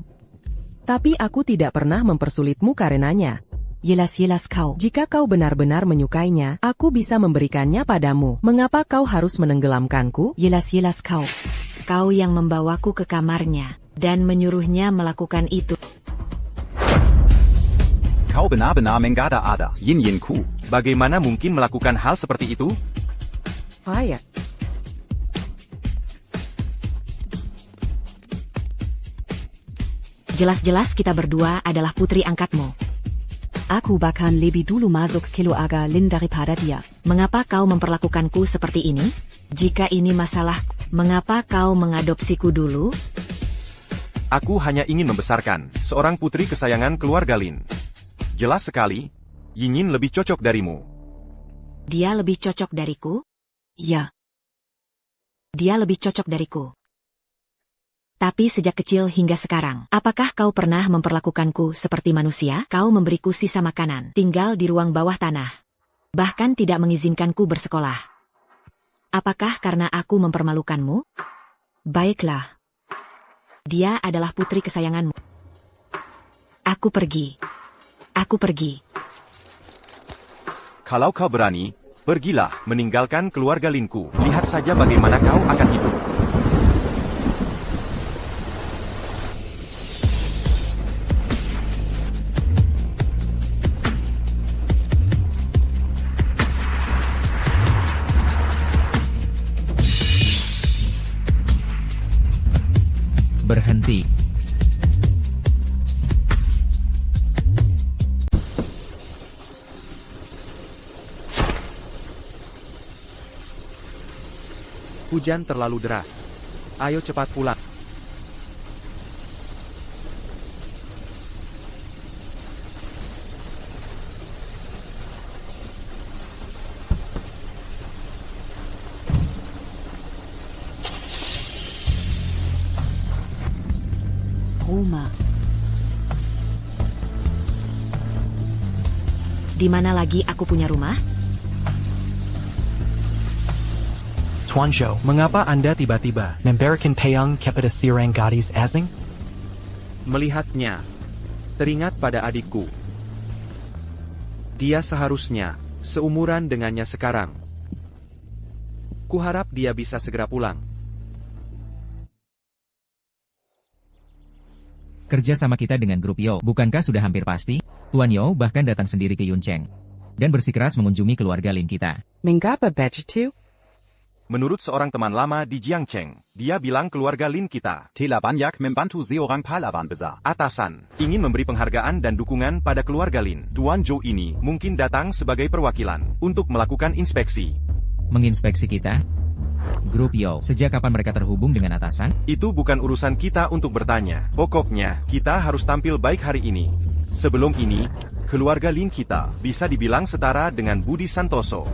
Tapi aku tidak pernah mempersulitmu karenanya.
Jelas-jelas kau.
Jika kau benar-benar menyukainya, aku bisa memberikannya padamu. Mengapa kau harus menenggelamkanku?
Jelas-jelas kau. Kau yang membawaku ke kamarnya dan menyuruhnya melakukan itu.
Kau benar-benar mengada-ada. Yinyin ku.
Bagaimana mungkin melakukan hal seperti itu?
Ayah.
Jelas-jelas kita berdua adalah putri angkatmu.
Aku bahkan lebih dulu masuk keluarga Lin daripada dia.
Mengapa kau memperlakukanku seperti ini? Jika ini masalahku, mengapa kau mengadopsiku dulu?
Aku hanya ingin membesarkan seorang putri kesayangan keluarga Lin. Jelas sekali, Yinyin lebih cocok darimu.
Dia lebih cocok dariku?
Ya.
Dia lebih cocok dariku. Tapi sejak kecil hingga sekarang, apakah kau pernah memperlakukanku seperti manusia? Kau memberiku sisa makanan, tinggal di ruang bawah tanah. Bahkan tidak mengizinkanku bersekolah. Apakah karena aku mempermalukanmu? Baiklah. Dia adalah putri kesayanganmu. Aku pergi. Aku pergi.
Kalau kau berani, pergilah, meninggalkan keluarga Linku. Lihat saja bagaimana kau akan hidup.
Berhenti.
Hujan terlalu deras. Ayo cepat pulang.
Roma.
Di mana lagi aku punya rumah?
Tuanzhou,
Mengapa Anda tiba-tiba
memberikan peyang kepada seorang gadis asing?
Melihatnya, teringat pada adikku. Dia seharusnya seumuran dengannya sekarang. Kuharap dia bisa segera pulang.
Kerja sama kita dengan grup Yo, bukankah sudah hampir pasti? Tuan Yo bahkan datang sendiri ke Yuncheng. Dan bersikeras mengunjungi keluarga Lin kita.
Mengapa begitu?
Menurut seorang teman lama di Jiangcheng, dia bilang keluarga Lin kita,
Telah banyak membantu seorang pahlawan besar.
atasan, ingin memberi penghargaan dan dukungan pada keluarga Lin. Tuan Zhou ini mungkin datang sebagai perwakilan untuk melakukan inspeksi.
Menginspeksi kita? Grup Yo, sejak kapan mereka terhubung dengan atasan?
Itu bukan urusan kita untuk bertanya. Pokoknya, kita harus tampil baik hari ini. Sebelum ini, keluarga Lin kita bisa dibilang setara dengan Budi Santoso.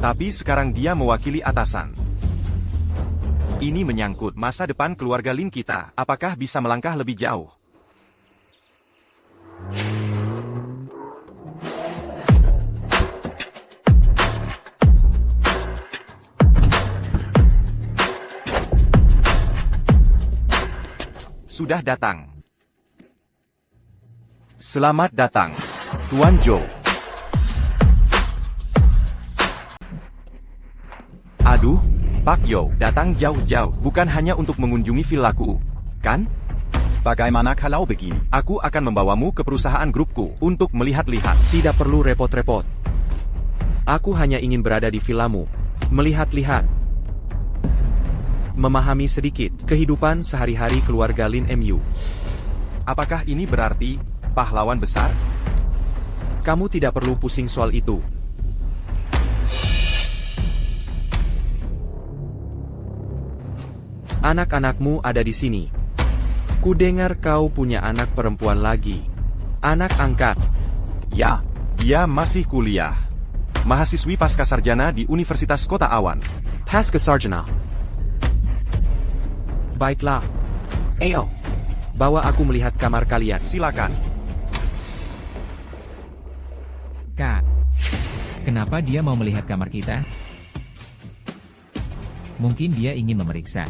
Tapi sekarang dia mewakili atasan. Ini menyangkut masa depan keluarga Lin kita. Apakah bisa melangkah lebih jauh? Sudah datang. Selamat datang, Tuan Zhou. Aduh, Pak Yo, datang jauh-jauh, bukan hanya untuk mengunjungi villaku, kan?
Bagaimana kalau begini?
Aku akan membawamu ke perusahaan grupku untuk melihat-lihat.
Tidak perlu repot-repot. Aku hanya ingin berada di villamu, melihat-lihat. Memahami sedikit kehidupan sehari-hari keluarga Lin MU.
Apakah ini berarti pahlawan besar?
Kamu tidak perlu pusing soal itu. Anak-anakmu ada di sini. Kudengar kau punya anak perempuan lagi. Anak angkat.
Ya, dia masih kuliah. Mahasiswi pascasarjana di Universitas Kota Awan.
Pascasarjana. Baiklah. Ayo. Bawa aku melihat kamar kalian.
Silakan.
Kak, kenapa dia mau melihat kamar kita? Mungkin dia ingin memeriksa.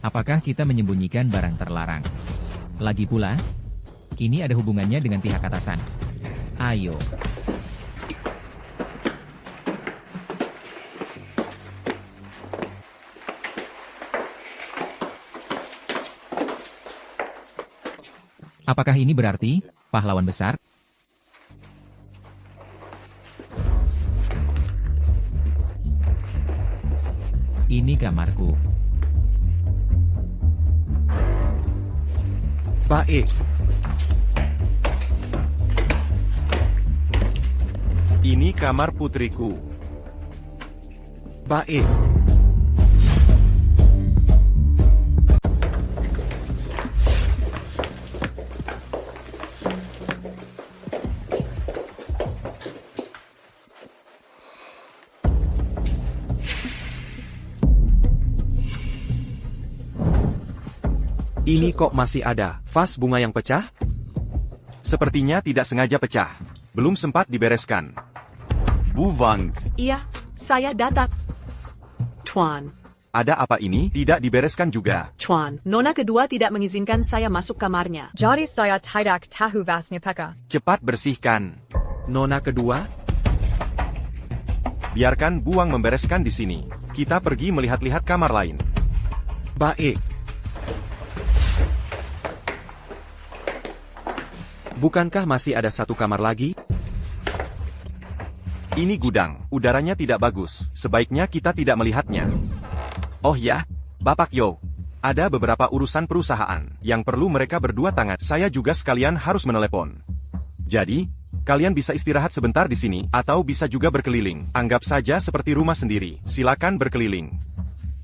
Apakah kita menyembunyikan barang terlarang? Lagi pula, ini ada hubungannya dengan pihak atasan. Ayo. Apakah ini berarti pahlawan besar? Ini kamarku.
Baik.
Ini kamar putriku.
Baik. Ini kok masih ada vas bunga yang pecah?
Sepertinya tidak sengaja pecah. Belum sempat dibereskan. Bu Wang.
Iya, saya datang. Tuan.
Ada apa ini? Tidak dibereskan juga.
Tuan, nona kedua tidak mengizinkan saya masuk kamarnya.
Jadi saya tidak tahu vasnya peka.
Cepat bersihkan.
Nona kedua?
Biarkan Bu Wang membereskan di sini. Kita pergi melihat-lihat kamar lain.
Baik. Bukankah masih ada satu kamar lagi?
Ini gudang, udaranya tidak bagus. Sebaiknya kita tidak melihatnya. Oh ya, Bapak Yo. Ada beberapa urusan perusahaan yang perlu mereka berdua tangan. Saya juga sekalian harus menelepon. Jadi, kalian bisa istirahat sebentar di sini, atau bisa juga berkeliling. Anggap saja seperti rumah sendiri. Silakan berkeliling.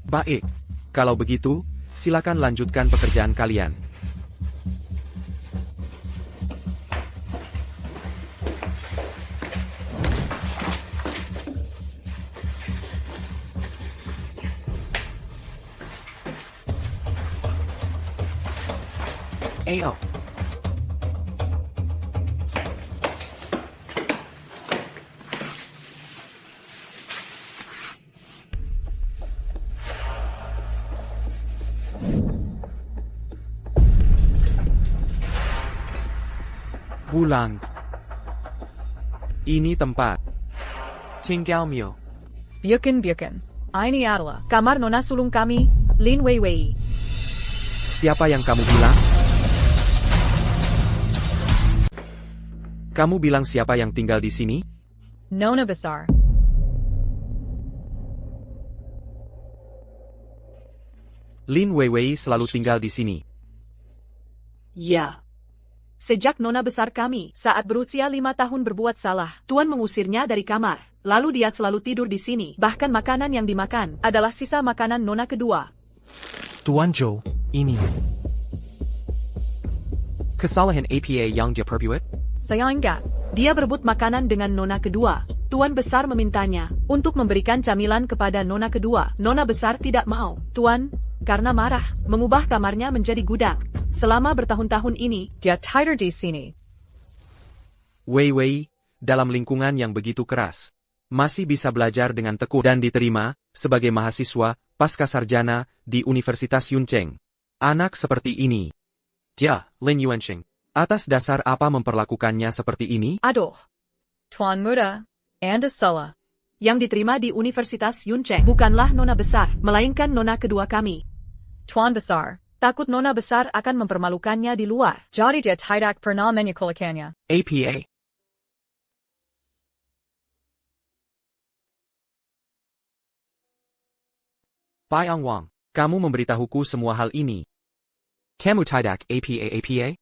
Baik. Kalau begitu, silakan lanjutkan pekerjaan kalian. Ayo. Pulang. Ini tempat. Tinggal Mio.
Biarkan. Ini adalah
kamar nona sulung kami, Lin Wei Wei.
Siapa yang kamu bilang? Kamu bilang siapa yang tinggal di sini?
Nona besar.
Lin Weiwei selalu tinggal di sini.
Ya. Sejak nona besar kami, saat berusia 5 tahun berbuat salah, Tuan mengusirnya dari kamar. Lalu dia selalu tidur di sini. Bahkan makanan yang dimakan adalah sisa makanan nona kedua.
Tuan Zhou, ini.
Kesalahan APA yang dia perbuat?
Saya enggak. Dia berebut makanan dengan nona kedua. Tuan besar memintanya untuk memberikan camilan kepada nona kedua. Nona besar tidak mau. Tuan, karena marah, mengubah kamarnya menjadi gudang. Selama bertahun-tahun ini,
dia tidur di sini.
Wei, dalam lingkungan yang begitu keras, masih bisa belajar dengan tekun dan diterima sebagai mahasiswa pascasarjana di Universitas Yuncheng. Anak seperti ini. Dia, Lin Yuanxing. Atas dasar apa memperlakukannya seperti ini?
Aduh.
Tuan muda, Anda salah.
Yang diterima di Universitas Yuncheng bukanlah nona besar, melainkan nona kedua kami.
Tuan besar, takut nona besar akan mempermalukannya di luar. Jadi dia tidak pernah menyekolakannya.
APA. Pai Wang, kamu memberitahuku semua hal ini. Kamu tidak APA?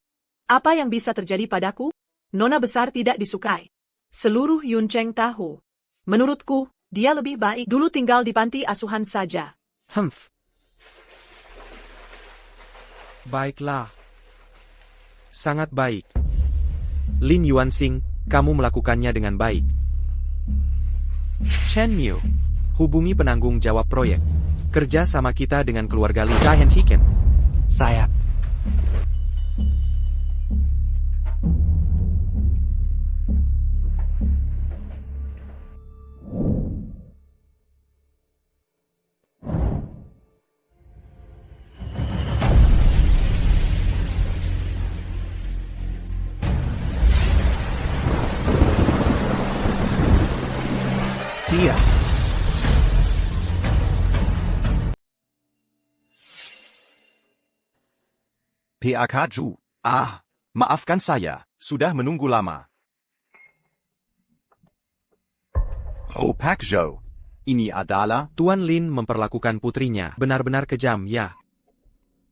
Apa yang bisa terjadi padaku? Nona besar tidak disukai. Seluruh Yuncheng tahu. Menurutku, dia lebih baik dulu tinggal di panti asuhan saja.
Baiklah. Sangat baik. Lin Yuanxing, kamu melakukannya dengan baik. Chen Miu, hubungi penanggung jawab proyek. Kerja sama kita dengan keluarga Li. Hentikan.
Saya. Dia.
PAK Ju. Maafkan saya, sudah menunggu lama.
Oh Pak Zhou. Ini adalah...
Tuan Lin memperlakukan putrinya benar-benar kejam, ya.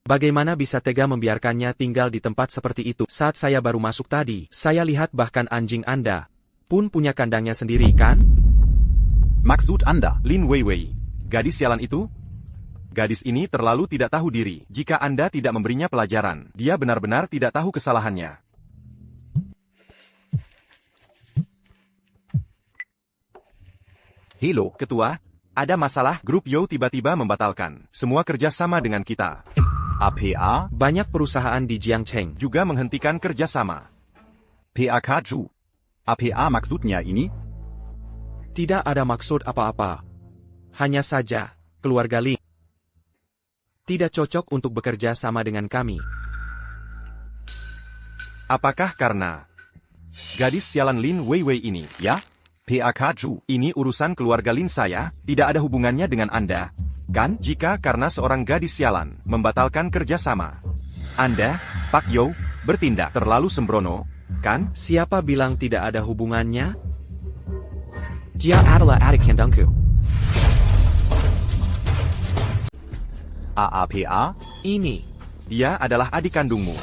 Bagaimana bisa tega membiarkannya tinggal di tempat seperti itu? Saat saya baru masuk tadi, saya lihat bahkan anjing Anda pun punya kandangnya sendiri, kan?
Maksud Anda?
Lin Weiwei, gadis sialan itu? Gadis ini terlalu tidak tahu diri. Jika Anda tidak memberinya pelajaran, dia benar-benar tidak tahu kesalahannya.
Halo,
Ketua, ada masalah. Grup Yo tiba-tiba membatalkan semua kerja sama dengan kita.
APA?
Banyak perusahaan di Jiangcheng
juga menghentikan kerjasama.
PAK Ju. APA maksudnya ini?
Tidak ada maksud apa-apa. Hanya saja, keluarga Lin tidak cocok untuk bekerja sama dengan kami.
Apakah karena gadis sialan Lin Weiwei ini, ya?
PAK Ju.
Ini urusan keluarga Lin saya, tidak ada hubungannya dengan Anda. Kan? Jika karena seorang gadis sialan membatalkan kerjasama, Anda, Pak Yo, bertindak terlalu sembrono, kan?
Siapa bilang tidak ada hubungannya? Dia adalah adik kandungku.
AAPA?
Ini.
Dia adalah adik kandungmu.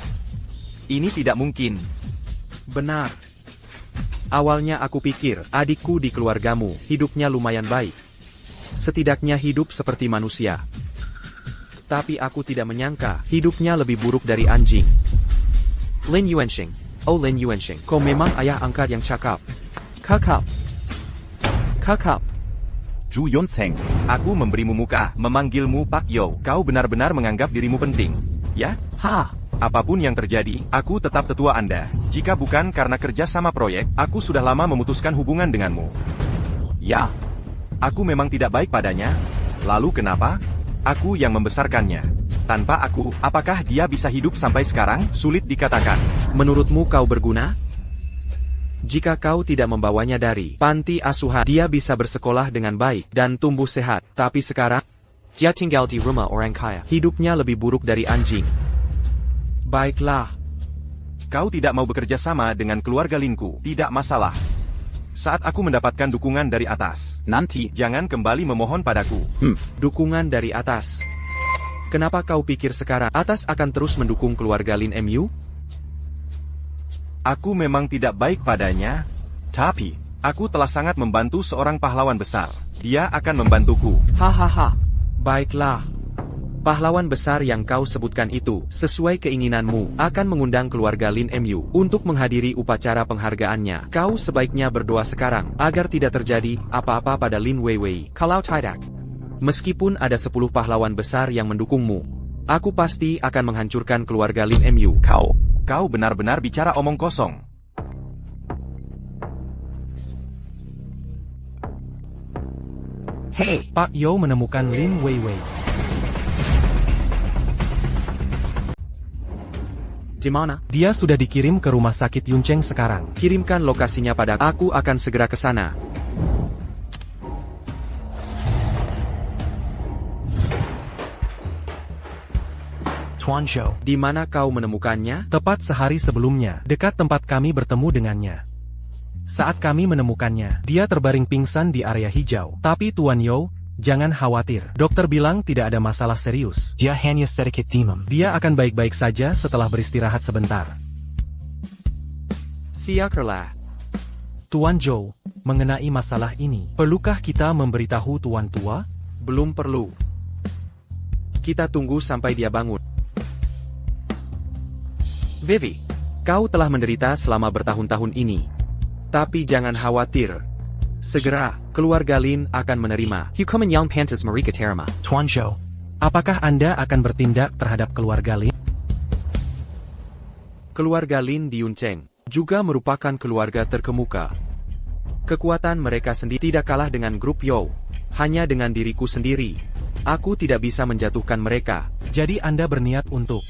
Ini tidak mungkin.
Benar. Awalnya aku pikir adikku di keluargamu hidupnya lumayan baik. Setidaknya hidup seperti manusia. Tapi aku tidak menyangka hidupnya lebih buruk dari anjing. Lin Yuanxing. Oh Lin Yuanxing, kau memang ayah angkat yang cakap. Kakap.
Ju Yunsheng.
Aku memberimu muka, memanggilmu Pak Yo. Kau benar-benar menganggap dirimu penting, ya? Apapun yang terjadi, aku tetap tetua Anda. Jika bukan karena kerja sama proyek, aku sudah lama memutuskan hubungan denganmu. Ya, aku memang tidak baik padanya. Lalu kenapa? Aku yang membesarkannya. Tanpa aku, apakah dia bisa hidup sampai sekarang? Sulit dikatakan.
Menurutmu kau berguna? Jika kau tidak membawanya dari panti asuhan, dia bisa bersekolah dengan baik dan tumbuh sehat. Tapi sekarang, dia tinggal di rumah orang kaya. Hidupnya lebih buruk dari anjing. Baiklah.
Kau tidak mau bekerja sama dengan keluarga Linku, tidak masalah. Saat aku mendapatkan dukungan dari atas,
nanti
jangan kembali memohon padaku.
Dukungan dari atas. Kenapa kau pikir sekarang atas akan terus mendukung keluarga Lin Mu?
Aku memang tidak baik padanya, tapi aku telah sangat membantu seorang pahlawan besar. Dia akan membantuku.
Hahaha. Baiklah. Pahlawan besar yang kau sebutkan itu, sesuai keinginanmu, akan mengundang keluarga Lin Mu untuk menghadiri upacara penghargaannya. Kau sebaiknya berdoa sekarang, agar tidak terjadi apa-apa pada Lin Weiwei. Kalau tidak, meskipun ada 10 pahlawan besar yang mendukungmu, aku pasti akan menghancurkan keluarga Lin Mu.
Kau benar-benar bicara omong kosong.
Hei, Pak Yo menemukan Lin Weiwei.
Di mana?
Dia sudah dikirim ke rumah sakit Yuncheng sekarang.
Kirimkan lokasinya pada aku akan segera ke sana.
Tuan Zhou.
Di mana kau menemukannya?
Tepat sehari sebelumnya, dekat tempat kami bertemu dengannya. Saat kami menemukannya, dia terbaring pingsan di area hijau. Tapi Tuan Yo, jangan khawatir. Dokter bilang tidak ada masalah serius.
Dia hanya sedikit demam.
Dia akan baik-baik saja setelah beristirahat sebentar.
Syukurlah.
Tuan Zhou, mengenai masalah ini, perlukah kita memberitahu Tuan Tua?
Belum perlu. Kita tunggu sampai dia bangun. Vivi, kau telah menderita selama bertahun-tahun ini. Tapi jangan khawatir. Segera, keluarga Lin akan menerima.
Hukuman yang pantas mereka terima.
Tuan Zhou, apakah Anda akan bertindak terhadap keluarga Lin?
Keluarga Lin di Yuncheng juga merupakan keluarga terkemuka. Kekuatan mereka sendiri tidak kalah dengan grup Yo. Hanya dengan diriku sendiri, aku tidak bisa menjatuhkan mereka.
Jadi Anda berniat untuk...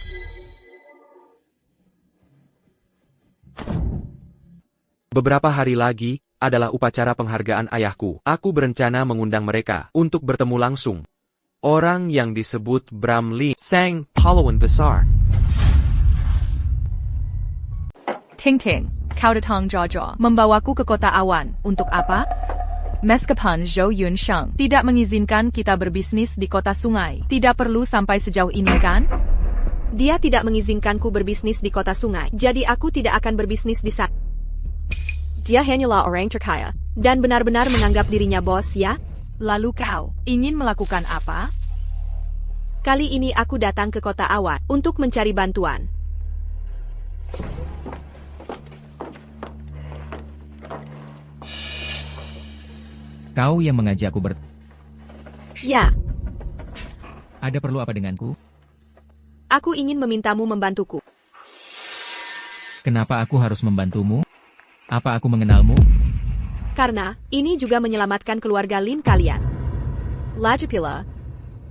Beberapa hari lagi adalah upacara penghargaan ayahku. Aku berencana mengundang mereka untuk bertemu langsung. Orang yang disebut Bram Lin, sang pahlawan besar.
Ting Ting, kau datang Jojo, membawaku ke kota awan. Untuk apa? Meskipun Zhou Yunsheng tidak mengizinkan kita berbisnis di kota sungai, tidak perlu sampai sejauh ini kan?
Dia tidak mengizinkanku berbisnis di kota sungai, jadi aku tidak akan berbisnis di sana. Dia hanyalah orang terkaya, dan benar-benar menganggap dirinya bos ya?
Lalu kau ingin melakukan apa?
Kali ini aku datang ke kota awan untuk mencari bantuan.
Kau yang mengajakku
Ya,
Ada perlu apa denganku?
aku ingin memintamu membantuku.
Kenapa aku harus membantumu? Apa aku mengenalmu?
Karena, ini juga menyelamatkan keluarga Lin kalian. Lagi pula,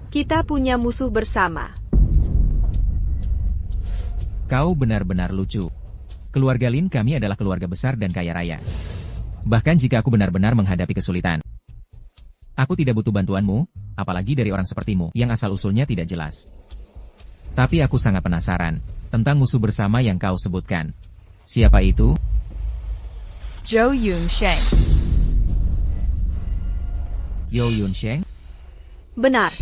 kita punya musuh bersama.
Kau benar-benar lucu. Keluarga Lin kami adalah keluarga besar dan kaya raya. Bahkan jika aku benar-benar menghadapi kesulitan, aku tidak butuh bantuanmu, apalagi dari orang sepertimu, yang asal-usulnya tidak jelas. Tapi aku sangat penasaran tentang musuh bersama yang kau sebutkan. Siapa itu?
Zhou Yunsheng.
Yo Yunsheng?
Benar.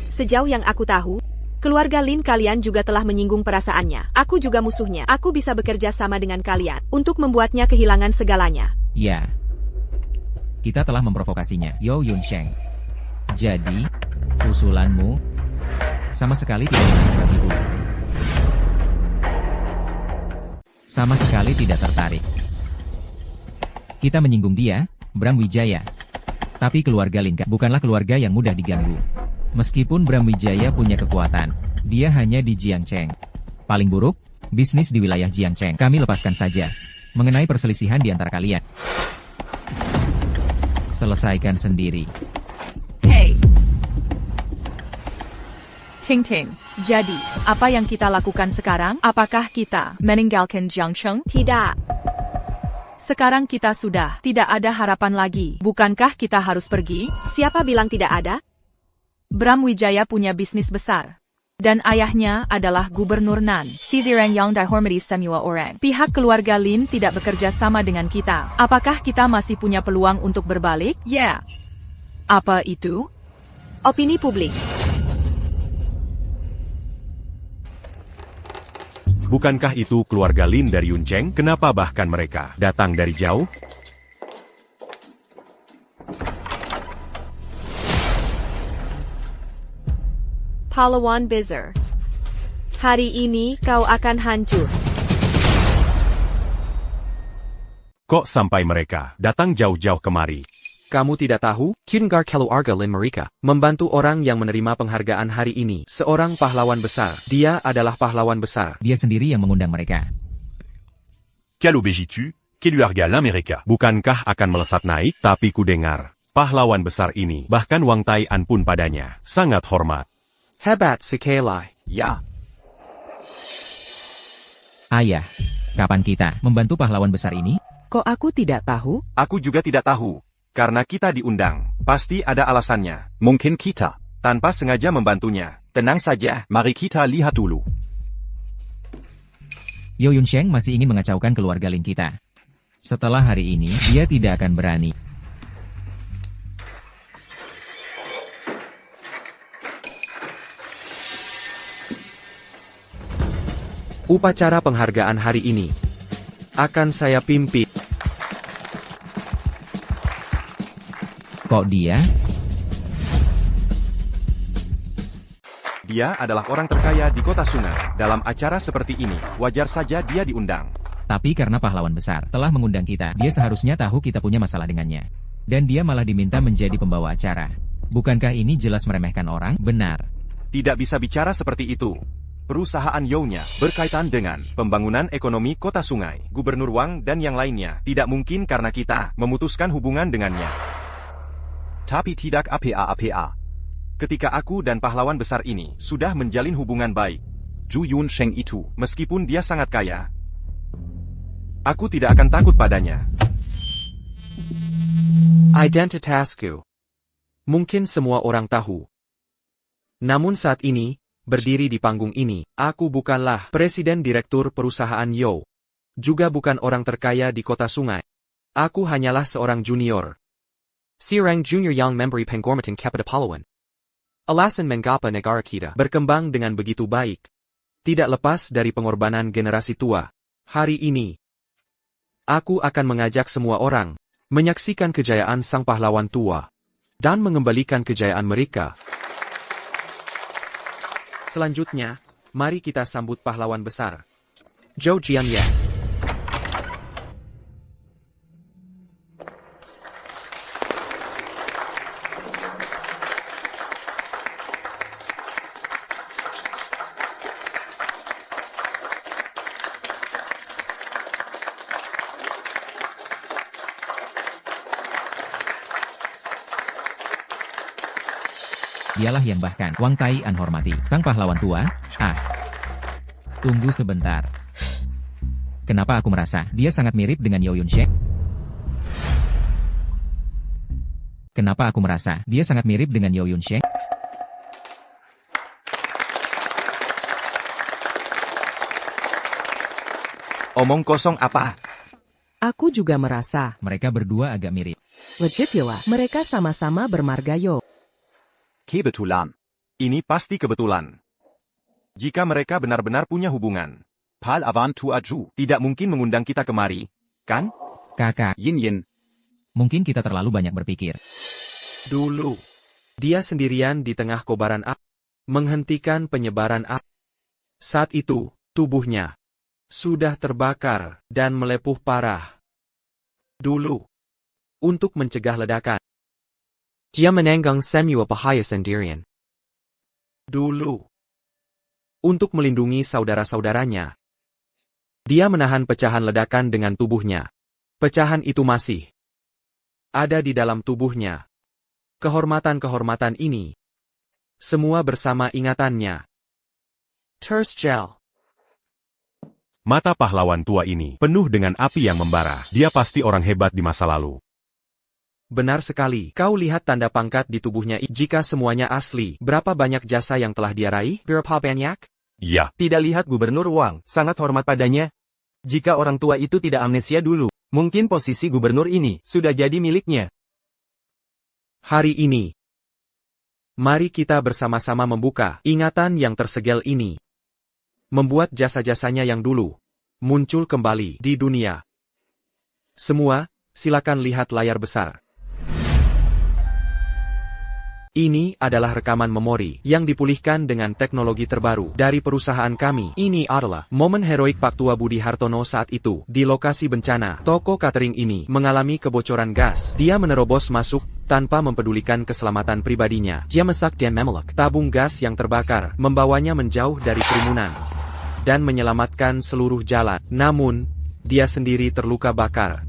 Sejauh yang aku tahu, keluarga Lin kalian juga telah menyinggung perasaannya. Aku juga musuhnya. Aku bisa bekerja sama dengan kalian untuk membuatnya kehilangan segalanya.
Ya. Kita telah memprovokasinya, Yo Yunsheng. Jadi, usulanmu sama sekali tidak mengganggu. Sama sekali tidak tertarik. Kita menyinggung dia, Bram Wijaya. Tapi keluarga Lin bukanlah keluarga yang mudah diganggu. Meskipun Bram Wijaya punya kekuatan, dia hanya di Jiangcheng. Paling buruk, bisnis di wilayah Jiangcheng. Kami lepaskan saja. Mengenai perselisihan di antara kalian, selesaikan sendiri.
Hey! Ting Ting, jadi, apa yang kita lakukan sekarang? Apakah kita meninggalkan Jiangcheng?
Tidak.
Sekarang kita sudah tidak ada harapan lagi. Bukankah kita harus pergi?
Siapa bilang tidak ada?
Bram Wijaya punya bisnis besar. Dan ayahnya adalah Gubernur Nan. Orang yang dihormati semua orang. Pihak keluarga Lin tidak bekerja sama dengan kita. Apakah kita masih punya peluang untuk berbalik? Ya. Apa itu?
Opini publik.
Bukankah itu keluarga Lin dari Yuncheng? Kenapa bahkan mereka datang dari jauh?
Pahlawan besar. Hari ini kau akan hancur.
Kok sampai mereka datang jauh-jauh kemari?
Kamu tidak tahu? Kudenggar keluarga Lin mereka membantu orang yang menerima penghargaan hari ini. Seorang pahlawan besar. Dia adalah pahlawan besar.
Dia sendiri yang mengundang mereka.
Kalau begitu, keluarga Lin mereka bukankah akan melesat naik? Tapi ku dengar, pahlawan besar ini bahkan Wang Tai'an pun padanya sangat hormat.
Hebat sekali.
Ya.
Ayah, kapan kita membantu pahlawan besar ini?
Kok aku tidak tahu?
Aku juga tidak tahu. Karena kita diundang, pasti ada alasannya.
Mungkin kita
tanpa sengaja membantunya.
Tenang saja, mari kita lihat dulu.
Yo Yunsheng masih ingin mengacaukan keluarga Lin kita. Setelah hari ini, dia tidak akan berani.
Upacara penghargaan hari ini akan saya pimpin.
Kok dia?
Dia adalah orang terkaya di kota sungai. Dalam acara seperti ini, wajar saja dia diundang.
Tapi karena pahlawan besar telah mengundang kita, dia seharusnya tahu kita punya masalah dengannya. Dan dia malah diminta menjadi pembawa acara. Bukankah ini jelas meremehkan orang? Benar.
Tidak bisa bicara seperti itu. Perusahaan Younya berkaitan dengan pembangunan ekonomi kota sungai, Gubernur Wang dan yang lainnya. Tidak mungkin karena kita memutuskan hubungan dengannya.
Tapi tidak apa-apa.
Ketika aku dan pahlawan besar ini sudah menjalin hubungan baik,
Zhu Yunsheng itu,
meskipun dia sangat kaya, aku tidak akan takut padanya.
Identitasku. Mungkin semua orang tahu. Namun saat ini, berdiri di panggung ini, aku bukanlah presiden direktur perusahaan Yo. Juga bukan orang terkaya di kota sungai. Aku hanyalah seorang junior.
Seorang junior yang memberi penghormatan kepada pahlawan.
Alasan mengapa negara kita berkembang dengan begitu baik. Tidak lepas dari pengorbanan generasi tua. Hari ini, aku akan mengajak semua orang menyaksikan kejayaan sang pahlawan tua dan mengembalikan kejayaan mereka. Selanjutnya, mari kita sambut pahlawan besar, Zhou Jianye.
Dialah yang bahkan Wang Tai'an hormati, sang pahlawan tua. Tunggu sebentar. Kenapa aku merasa dia sangat mirip dengan Yo Yunsheng? Kenapa aku merasa dia sangat mirip dengan Yo Yunsheng?
Omong kosong apa?
Aku juga merasa.
Mereka berdua agak mirip.
Legit pula, mereka sama-sama bermarga Yo.
Kebetulan.
Ini pasti kebetulan. Jika mereka benar-benar punya hubungan,
Pahlawan tua Zhu
tidak mungkin mengundang kita kemari, kan?
Kakak,
Yin.
mungkin kita terlalu banyak berpikir.
Dulu, dia sendirian di tengah kobaran api, menghentikan penyebaran api. Saat itu, tubuhnya sudah terbakar dan melepuh parah. Dulu, untuk mencegah ledakan,
dia menanggung semua bahaya sendirian.
Dulu, untuk melindungi saudara-saudaranya, dia menahan pecahan ledakan dengan tubuhnya. Pecahan itu masih ada di dalam tubuhnya. Kehormatan-kehormatan ini, semua bersama ingatannya. Terjal.
Mata pahlawan tua ini penuh dengan api yang membara. Dia pasti orang hebat di masa lalu.
Benar sekali. Kau lihat tanda pangkat di tubuhnya. Jika semuanya asli, berapa banyak jasa yang telah dia raih?
Berapa banyak?
Ya.
Tidak lihat Gubernur Wang sangat hormat padanya? Jika orang tua itu tidak amnesia dulu, mungkin posisi gubernur ini sudah jadi miliknya.
Hari ini, mari kita bersama-sama membuka ingatan yang tersegel ini. Membuat jasa-jasanya yang dulu muncul kembali di dunia. Semua, silakan lihat layar besar. Ini adalah rekaman memori yang dipulihkan dengan teknologi terbaru dari perusahaan kami. Ini adalah momen heroik Pak Tua Budi Hartono saat itu. Di lokasi bencana, toko catering ini mengalami kebocoran gas. Dia menerobos masuk tanpa mempedulikan keselamatan pribadinya. Dia masak dan memeluk tabung gas yang terbakar, membawanya menjauh dari kerumunan dan menyelamatkan seluruh jalan. Namun, dia sendiri terluka bakar.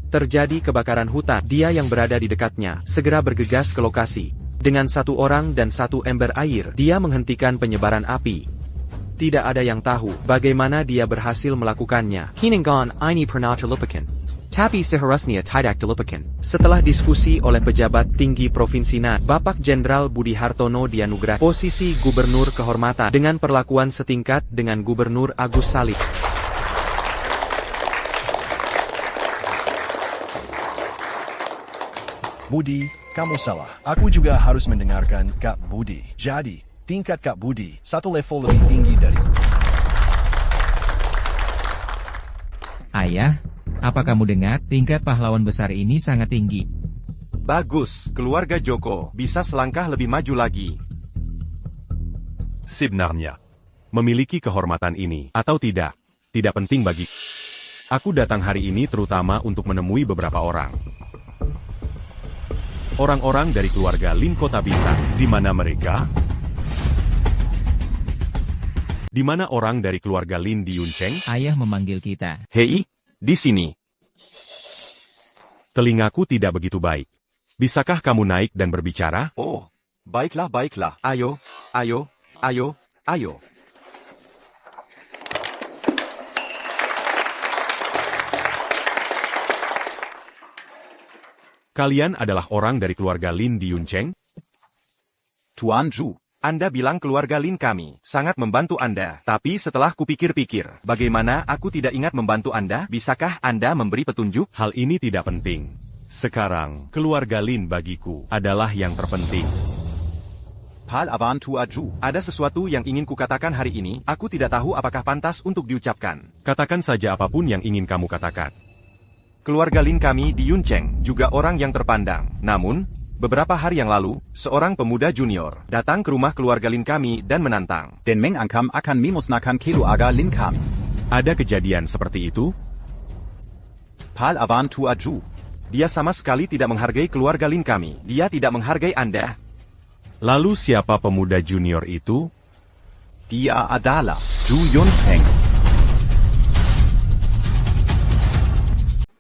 Terjadi kebakaran hutan. Dia yang berada di dekatnya segera bergegas ke lokasi. Dengan 1 orang dan 1 ember air, dia menghentikan penyebaran api. Tidak ada yang tahu bagaimana dia berhasil melakukannya.
Hinangan ini pernah terlupakan. Tapi seharusnya tidak dilupakan.
Setelah diskusi oleh pejabat tinggi Provinsi NAN, Bapak Jenderal Budi Hartono dianugerahi posisi Gubernur Kehormatan dengan perlakuan setingkat dengan Gubernur Agus Salim.
Budi, kamu salah. Aku juga harus mendengarkan Kak Budi. Jadi, tingkat Kak Budi 1 level lebih tinggi dari.
Ayah, apa kamu dengar? Tingkat pahlawan besar ini sangat tinggi.
Bagus, keluarga Joko bisa selangkah lebih maju lagi.
Sebenarnya, memiliki kehormatan ini atau tidak penting bagi. Aku datang hari ini terutama untuk menemui beberapa orang. Orang-orang dari keluarga Lin Kota Bintang. Di mana mereka? Di mana orang dari keluarga Lin di Yuncheng?
Ayah memanggil kita.
Hei, di sini.
Telingaku tidak begitu baik. Bisakah kamu naik dan berbicara?
Oh, baiklah. Ayo.
Kalian adalah orang dari keluarga Lin di Yuncheng?
Tuan Zhu.
Anda bilang keluarga Lin kami sangat membantu Anda. Tapi setelah kupikir-pikir, bagaimana aku tidak ingat membantu Anda? Bisakah Anda memberi petunjuk?
Hal ini tidak penting. Sekarang, keluarga Lin bagiku adalah yang terpenting.
Pal avan tua Zhu.
Ada sesuatu yang ingin kukatakan hari ini, aku tidak tahu apakah pantas untuk diucapkan.
Katakan saja apapun yang ingin kamu katakan.
Keluarga Lin kami di Yuncheng juga orang yang terpandang. Namun, beberapa hari yang lalu, seorang pemuda junior datang ke rumah keluarga Lin kami dan menantang.
Den mengangkam akan mimusnakan keluarga Lin kami.
Ada kejadian seperti itu?
Pal avan tua Zhu.
Dia sama sekali tidak menghargai keluarga Lin kami. Dia tidak menghargai Anda.
Lalu siapa pemuda junior itu?
Dia adalah Zhu Yuncheng.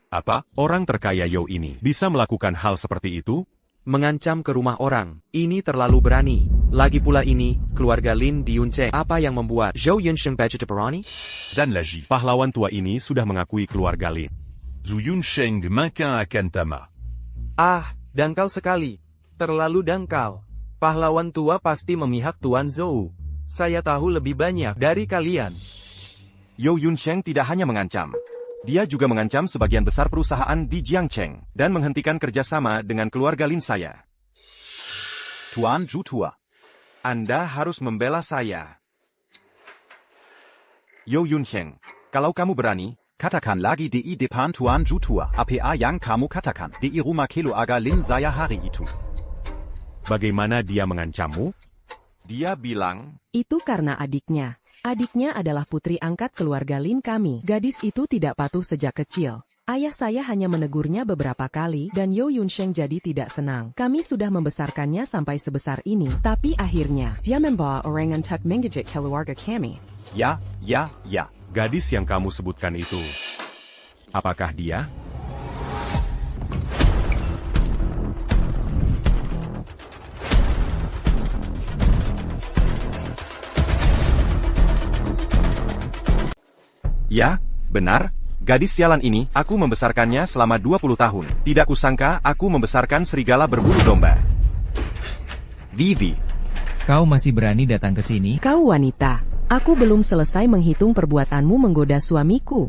Apa? Orang terkaya Yo ini bisa melakukan hal seperti itu?
Mengancam ke rumah orang, ini terlalu berani. Lagi pula ini, keluarga Lin di Yuncheng. Apa yang membuat Zhou Yunsheng begitu berani?
Dan lagi, pahlawan tua ini sudah mengakui keluarga Lin. Zhu Yunsheng makin akan tamat.
Ah, dangkal sekali. Terlalu dangkal. Pahlawan tua pasti memihak Tuan Zhou. Saya tahu lebih banyak dari kalian.
Yo Yunsheng tidak hanya mengancam. Dia juga mengancam sebagian besar perusahaan di Jiangcheng dan menghentikan kerjasama dengan keluarga Lin saya.
Tuan Zhu tua.
Anda harus membela saya. Yo Yunsheng, kalau kamu berani,
katakan lagi di depan Tuan Zhu tua. Apa yang kamu katakan di rumah keluarga Lin saya hari itu.
Bagaimana dia mengancammu?
Dia bilang,
Itu karena adiknya. Adiknya adalah putri angkat keluarga Lin kami. Gadis itu tidak patuh sejak kecil. Ayah saya hanya menegurnya beberapa kali dan Yo Yunsheng jadi tidak senang. Kami sudah membesarkannya sampai sebesar ini, tapi akhirnya dia membawa orang untuk menggigit keluarga kami.
Ya.
Gadis yang kamu sebutkan itu, apakah dia?
Ya, benar. Gadis sialan ini, aku membesarkannya selama 20 tahun. Tidak kusangka aku membesarkan serigala berbulu domba.
Vivi.
Kau masih berani datang ke sini?
Kau wanita. Aku belum selesai menghitung perbuatanmu menggoda suamiku.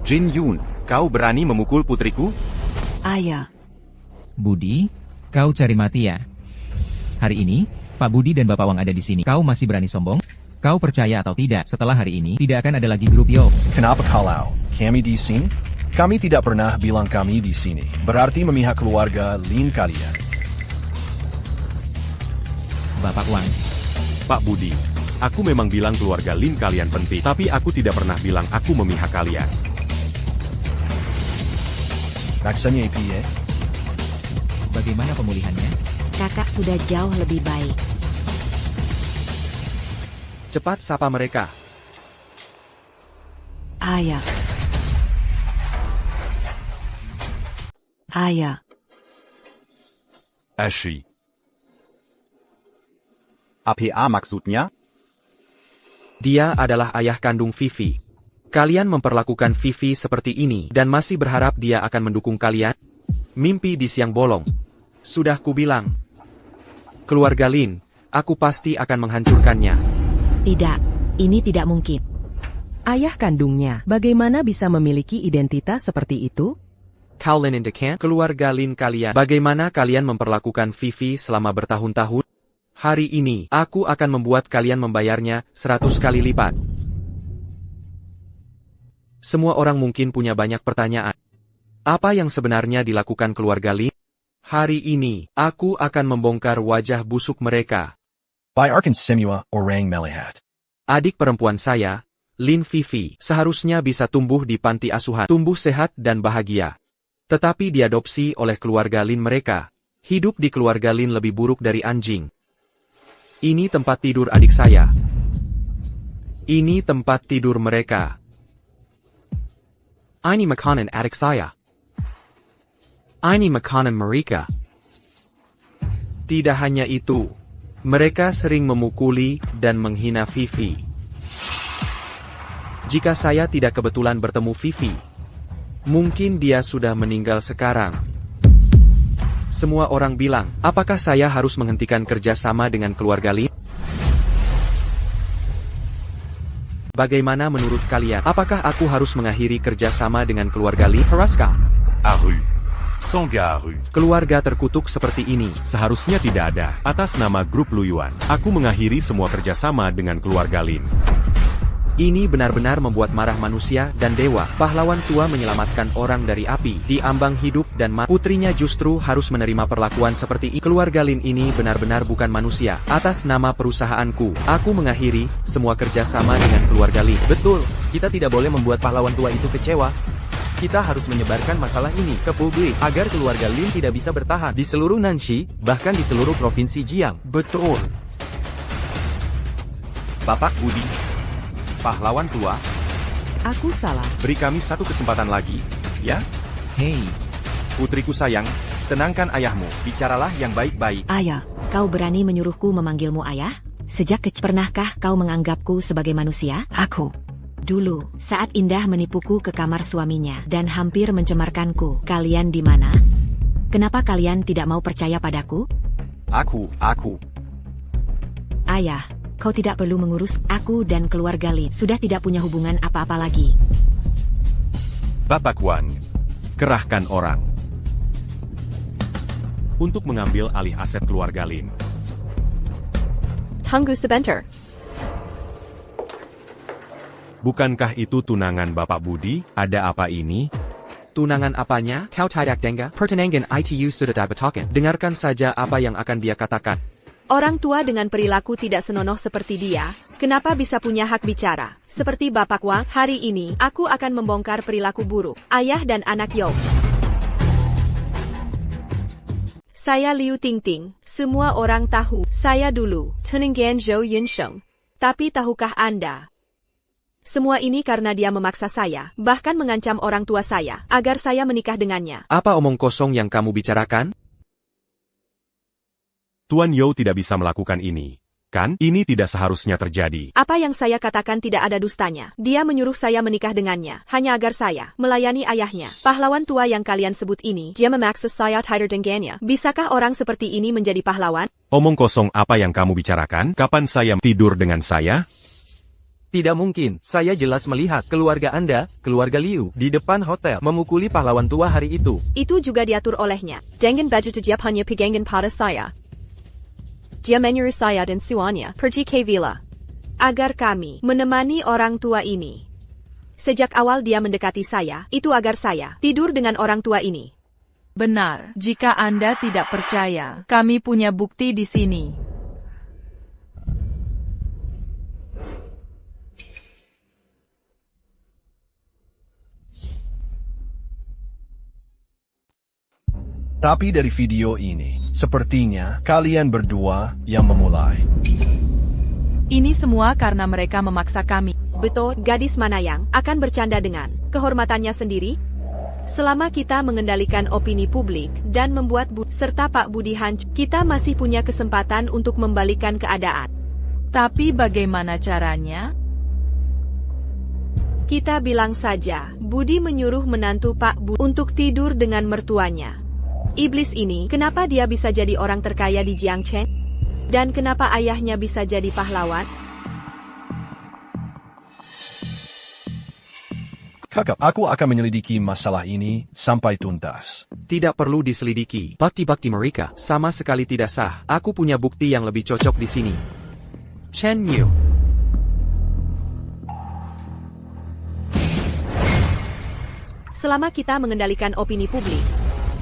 Jin Yun.
Kau berani memukul putriku?
Ayah.
Budi, kau cari mati ya? Hari ini, Pak Budi dan Bapak Wang ada di sini. Kau masih berani sombong? Kau percaya atau tidak, setelah hari ini, tidak akan ada lagi grup Yo.
Kenapa kalau kami di sini? Kami tidak pernah bilang kami di sini. Berarti memihak keluarga Lin kalian.
Bapak Wang.
Pak Budi, aku memang bilang keluarga Lin kalian penting, tapi aku tidak pernah bilang aku memihak kalian.
Maksudnya apa ya?
Bagaimana pemulihannya?
Kakak sudah jauh lebih baik.
Cepat sapa mereka.
Ayah. Ayah.
Ashi.
Apa maksudnya?
Dia adalah ayah kandung Vivi. Kalian memperlakukan Vivi seperti ini dan masih berharap dia akan mendukung kalian? Mimpi di siang bolong. Sudah kubilang. Keluarga Lin, aku pasti akan menghancurkannya.
Tidak, ini tidak mungkin.
Ayah kandungnya, bagaimana bisa memiliki identitas seperti itu?
Kau Lin Indekan, keluarga Lin kalian. Bagaimana kalian memperlakukan Vivi selama bertahun-tahun? Hari ini, aku akan membuat kalian membayarnya 100 kali lipat. Semua orang mungkin punya banyak pertanyaan. Apa yang sebenarnya dilakukan keluarga Lin? Hari ini, aku akan membongkar wajah busuk mereka.
Biarkan semua orang melihat.
Adik perempuan saya, Lin Vivi, seharusnya bisa tumbuh di panti asuhan, tumbuh sehat dan bahagia. Tetapi diadopsi oleh keluarga Lin mereka. Hidup di keluarga Lin lebih buruk dari anjing. Ini tempat tidur adik saya. Ini tempat tidur mereka.
Ini makanan adik saya. Ini makanan mereka.
Tidak hanya itu. Mereka sering memukuli dan menghina Vivi. Jika saya tidak kebetulan bertemu Vivi, mungkin dia sudah meninggal sekarang. Semua orang bilang, apakah saya harus menghentikan kerjasama dengan keluarga Lin? Bagaimana menurut kalian? Apakah aku harus mengakhiri kerjasama dengan keluarga Lin? Haraskah?
Aru. Songgaru.
Keluarga terkutuk seperti ini.
Seharusnya tidak ada. Atas nama grup Luyuan, aku mengakhiri semua kerjasama dengan keluarga Lin.
Ini benar-benar membuat marah manusia dan dewa. Pahlawan tua menyelamatkan orang dari api, diambang hidup dan mati. Putrinya justru harus menerima perlakuan seperti ini. Keluarga Lin ini benar-benar bukan manusia. Atas nama perusahaanku, aku mengakhiri semua kerjasama dengan keluarga Lin.
Betul, kita tidak boleh membuat pahlawan tua itu kecewa. Kita harus menyebarkan masalah ini ke publik agar keluarga Lin tidak bisa bertahan di seluruh Nanxi, bahkan di seluruh provinsi Jiang.
Betul.
Bapak Budi, pahlawan tua,
Aku salah.
beri kami satu kesempatan lagi, ya?
Hei,
Putriku sayang, tenangkan ayahmu, bicaralah yang baik-baik.
Ayah, kau berani menyuruhku memanggilmu ayah? Sejak kecil pernahkah kau menganggapku sebagai manusia? Aku. Dulu, saat Indah menipuku ke kamar suaminya dan hampir mencemarkanku. Kalian di mana? Kenapa kalian tidak mau percaya padaku?
Aku.
Ayah, kau tidak perlu mengurus aku dan keluarga Lin. Sudah tidak punya hubungan apa-apa lagi.
Bapak Wan, kerahkan orang untuk mengambil alih aset keluarga Lin.
Tunggu sebentar.
Bukankah itu tunangan Bapak Budi? Ada apa ini?
Tunangan apanya?
Kau tidak dengar? Pertenangan itu sudah dibetakan.
Dengarkan saja apa yang akan dia katakan.
Orang tua dengan perilaku tidak senonoh seperti dia, kenapa bisa punya hak bicara? Seperti Bapak Wang, hari ini, aku akan membongkar perilaku buruk ayah dan anak Yo. Saya Liu Tingting, semua orang tahu, saya dulu, Tunangan Zhou Yunsheng. Tapi tahukah Anda? Semua ini karena dia memaksa saya, bahkan mengancam orang tua saya, agar saya menikah dengannya.
Apa omong kosong yang kamu bicarakan?
Tuan Yo tidak bisa melakukan ini. Kan, ini tidak seharusnya terjadi.
Apa yang saya katakan tidak ada dustanya. Dia menyuruh saya menikah dengannya, hanya agar saya melayani ayahnya. Pahlawan tua yang kalian sebut ini, dia memaksa saya tidur dengannya. Bisakah orang seperti ini menjadi pahlawan?
Omong kosong apa yang kamu bicarakan? Kapan saya tidur dengan saya?
Tidak mungkin, saya jelas melihat keluarga Anda, keluarga Liu, di depan hotel, memukuli pahlawan tua hari itu.
Itu juga diatur olehnya. Dengan baju tejap hanya pegangan pada saya. Dia menyuruh saya dan suaminya pergi ke villa. Agar kami menemani orang tua ini. Sejak awal dia mendekati saya, itu agar saya tidur dengan orang tua ini.
Benar, jika Anda tidak percaya, kami punya bukti di sini.
Tapi dari video ini, sepertinya kalian berdua yang memulai.
Ini semua karena mereka memaksa kami.
Betul, gadis mana yang akan bercanda dengan kehormatannya sendiri? Selama kita mengendalikan opini publik dan membuat serta Pak Budi hancur, kita masih punya kesempatan untuk membalikan keadaan.
Tapi bagaimana caranya?
Kita bilang saja, Budi menyuruh menantu Pak Budi untuk tidur dengan mertuanya. Iblis ini, kenapa dia bisa jadi orang terkaya di Jiangcheng? Dan kenapa ayahnya bisa jadi pahlawan?
Kakak, aku akan menyelidiki masalah ini sampai tuntas.
Tidak perlu diselidiki. Bakti-bakti mereka sama sekali tidak sah. Aku punya bukti yang lebih cocok di sini. Chen Yu.
Selama kita mengendalikan opini publik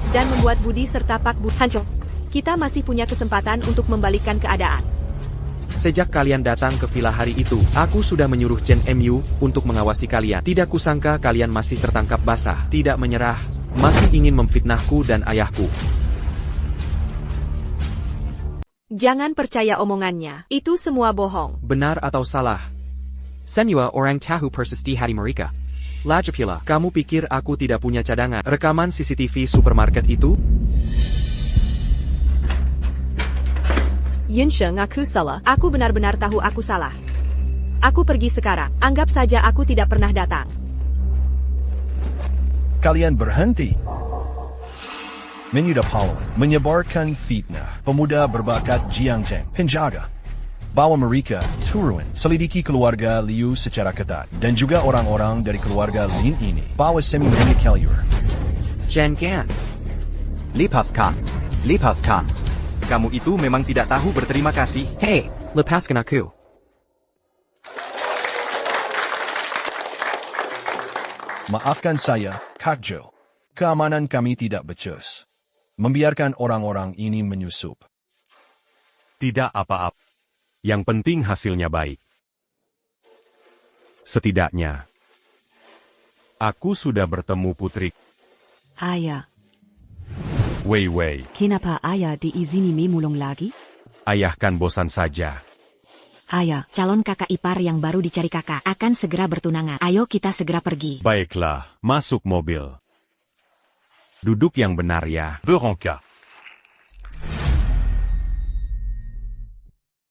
dan membuat Budi serta Pak Budi hancur, kita masih punya kesempatan untuk membalikan keadaan.
Sejak kalian datang ke villa hari itu, aku sudah menyuruh Chen Mu untuk mengawasi kalian. Tidak kusangka kalian masih tertangkap basah, tidak menyerah, masih ingin memfitnahku dan ayahku.
Jangan percaya omongannya, itu semua bohong.
Benar atau salah? Senua orang tahu persis di hari mereka. Lagi pula, kamu pikir aku tidak punya cadangan rekaman CCTV supermarket itu?
Yinsheng aku salah. Aku benar-benar tahu aku salah. Aku pergi sekarang. Anggap saja aku tidak pernah datang.
Kalian berhenti. Menyudah Paul menyebarkan fitnah. Pemuda berbakat Jiang Cheng penjaga. Bawa mereka turun. Selidiki keluarga Liu secara ketat. Dan juga orang-orang dari keluarga Lin ini. Bawa semi-mega Kellier.
Jangan.
Lepaskan. Lepaskan.
Kamu itu memang tidak tahu berterima kasih.
Hey, lepaskan aku.
Maafkan saya, Kak Joe. Keamanan kami tidak becus. Membiarkan orang-orang ini menyusup.
Tidak apa-apa. Yang penting hasilnya baik. Setidaknya, aku sudah bertemu putri.
Ayah,
Wei Wei,
kenapa ayah diizini memulung lagi?
ayah kan bosan saja.
Ayah, calon kakak ipar yang baru dicari kakak akan segera bertunangan. Ayo kita segera pergi.
Baiklah, masuk mobil. Duduk yang benar ya.
Veronica.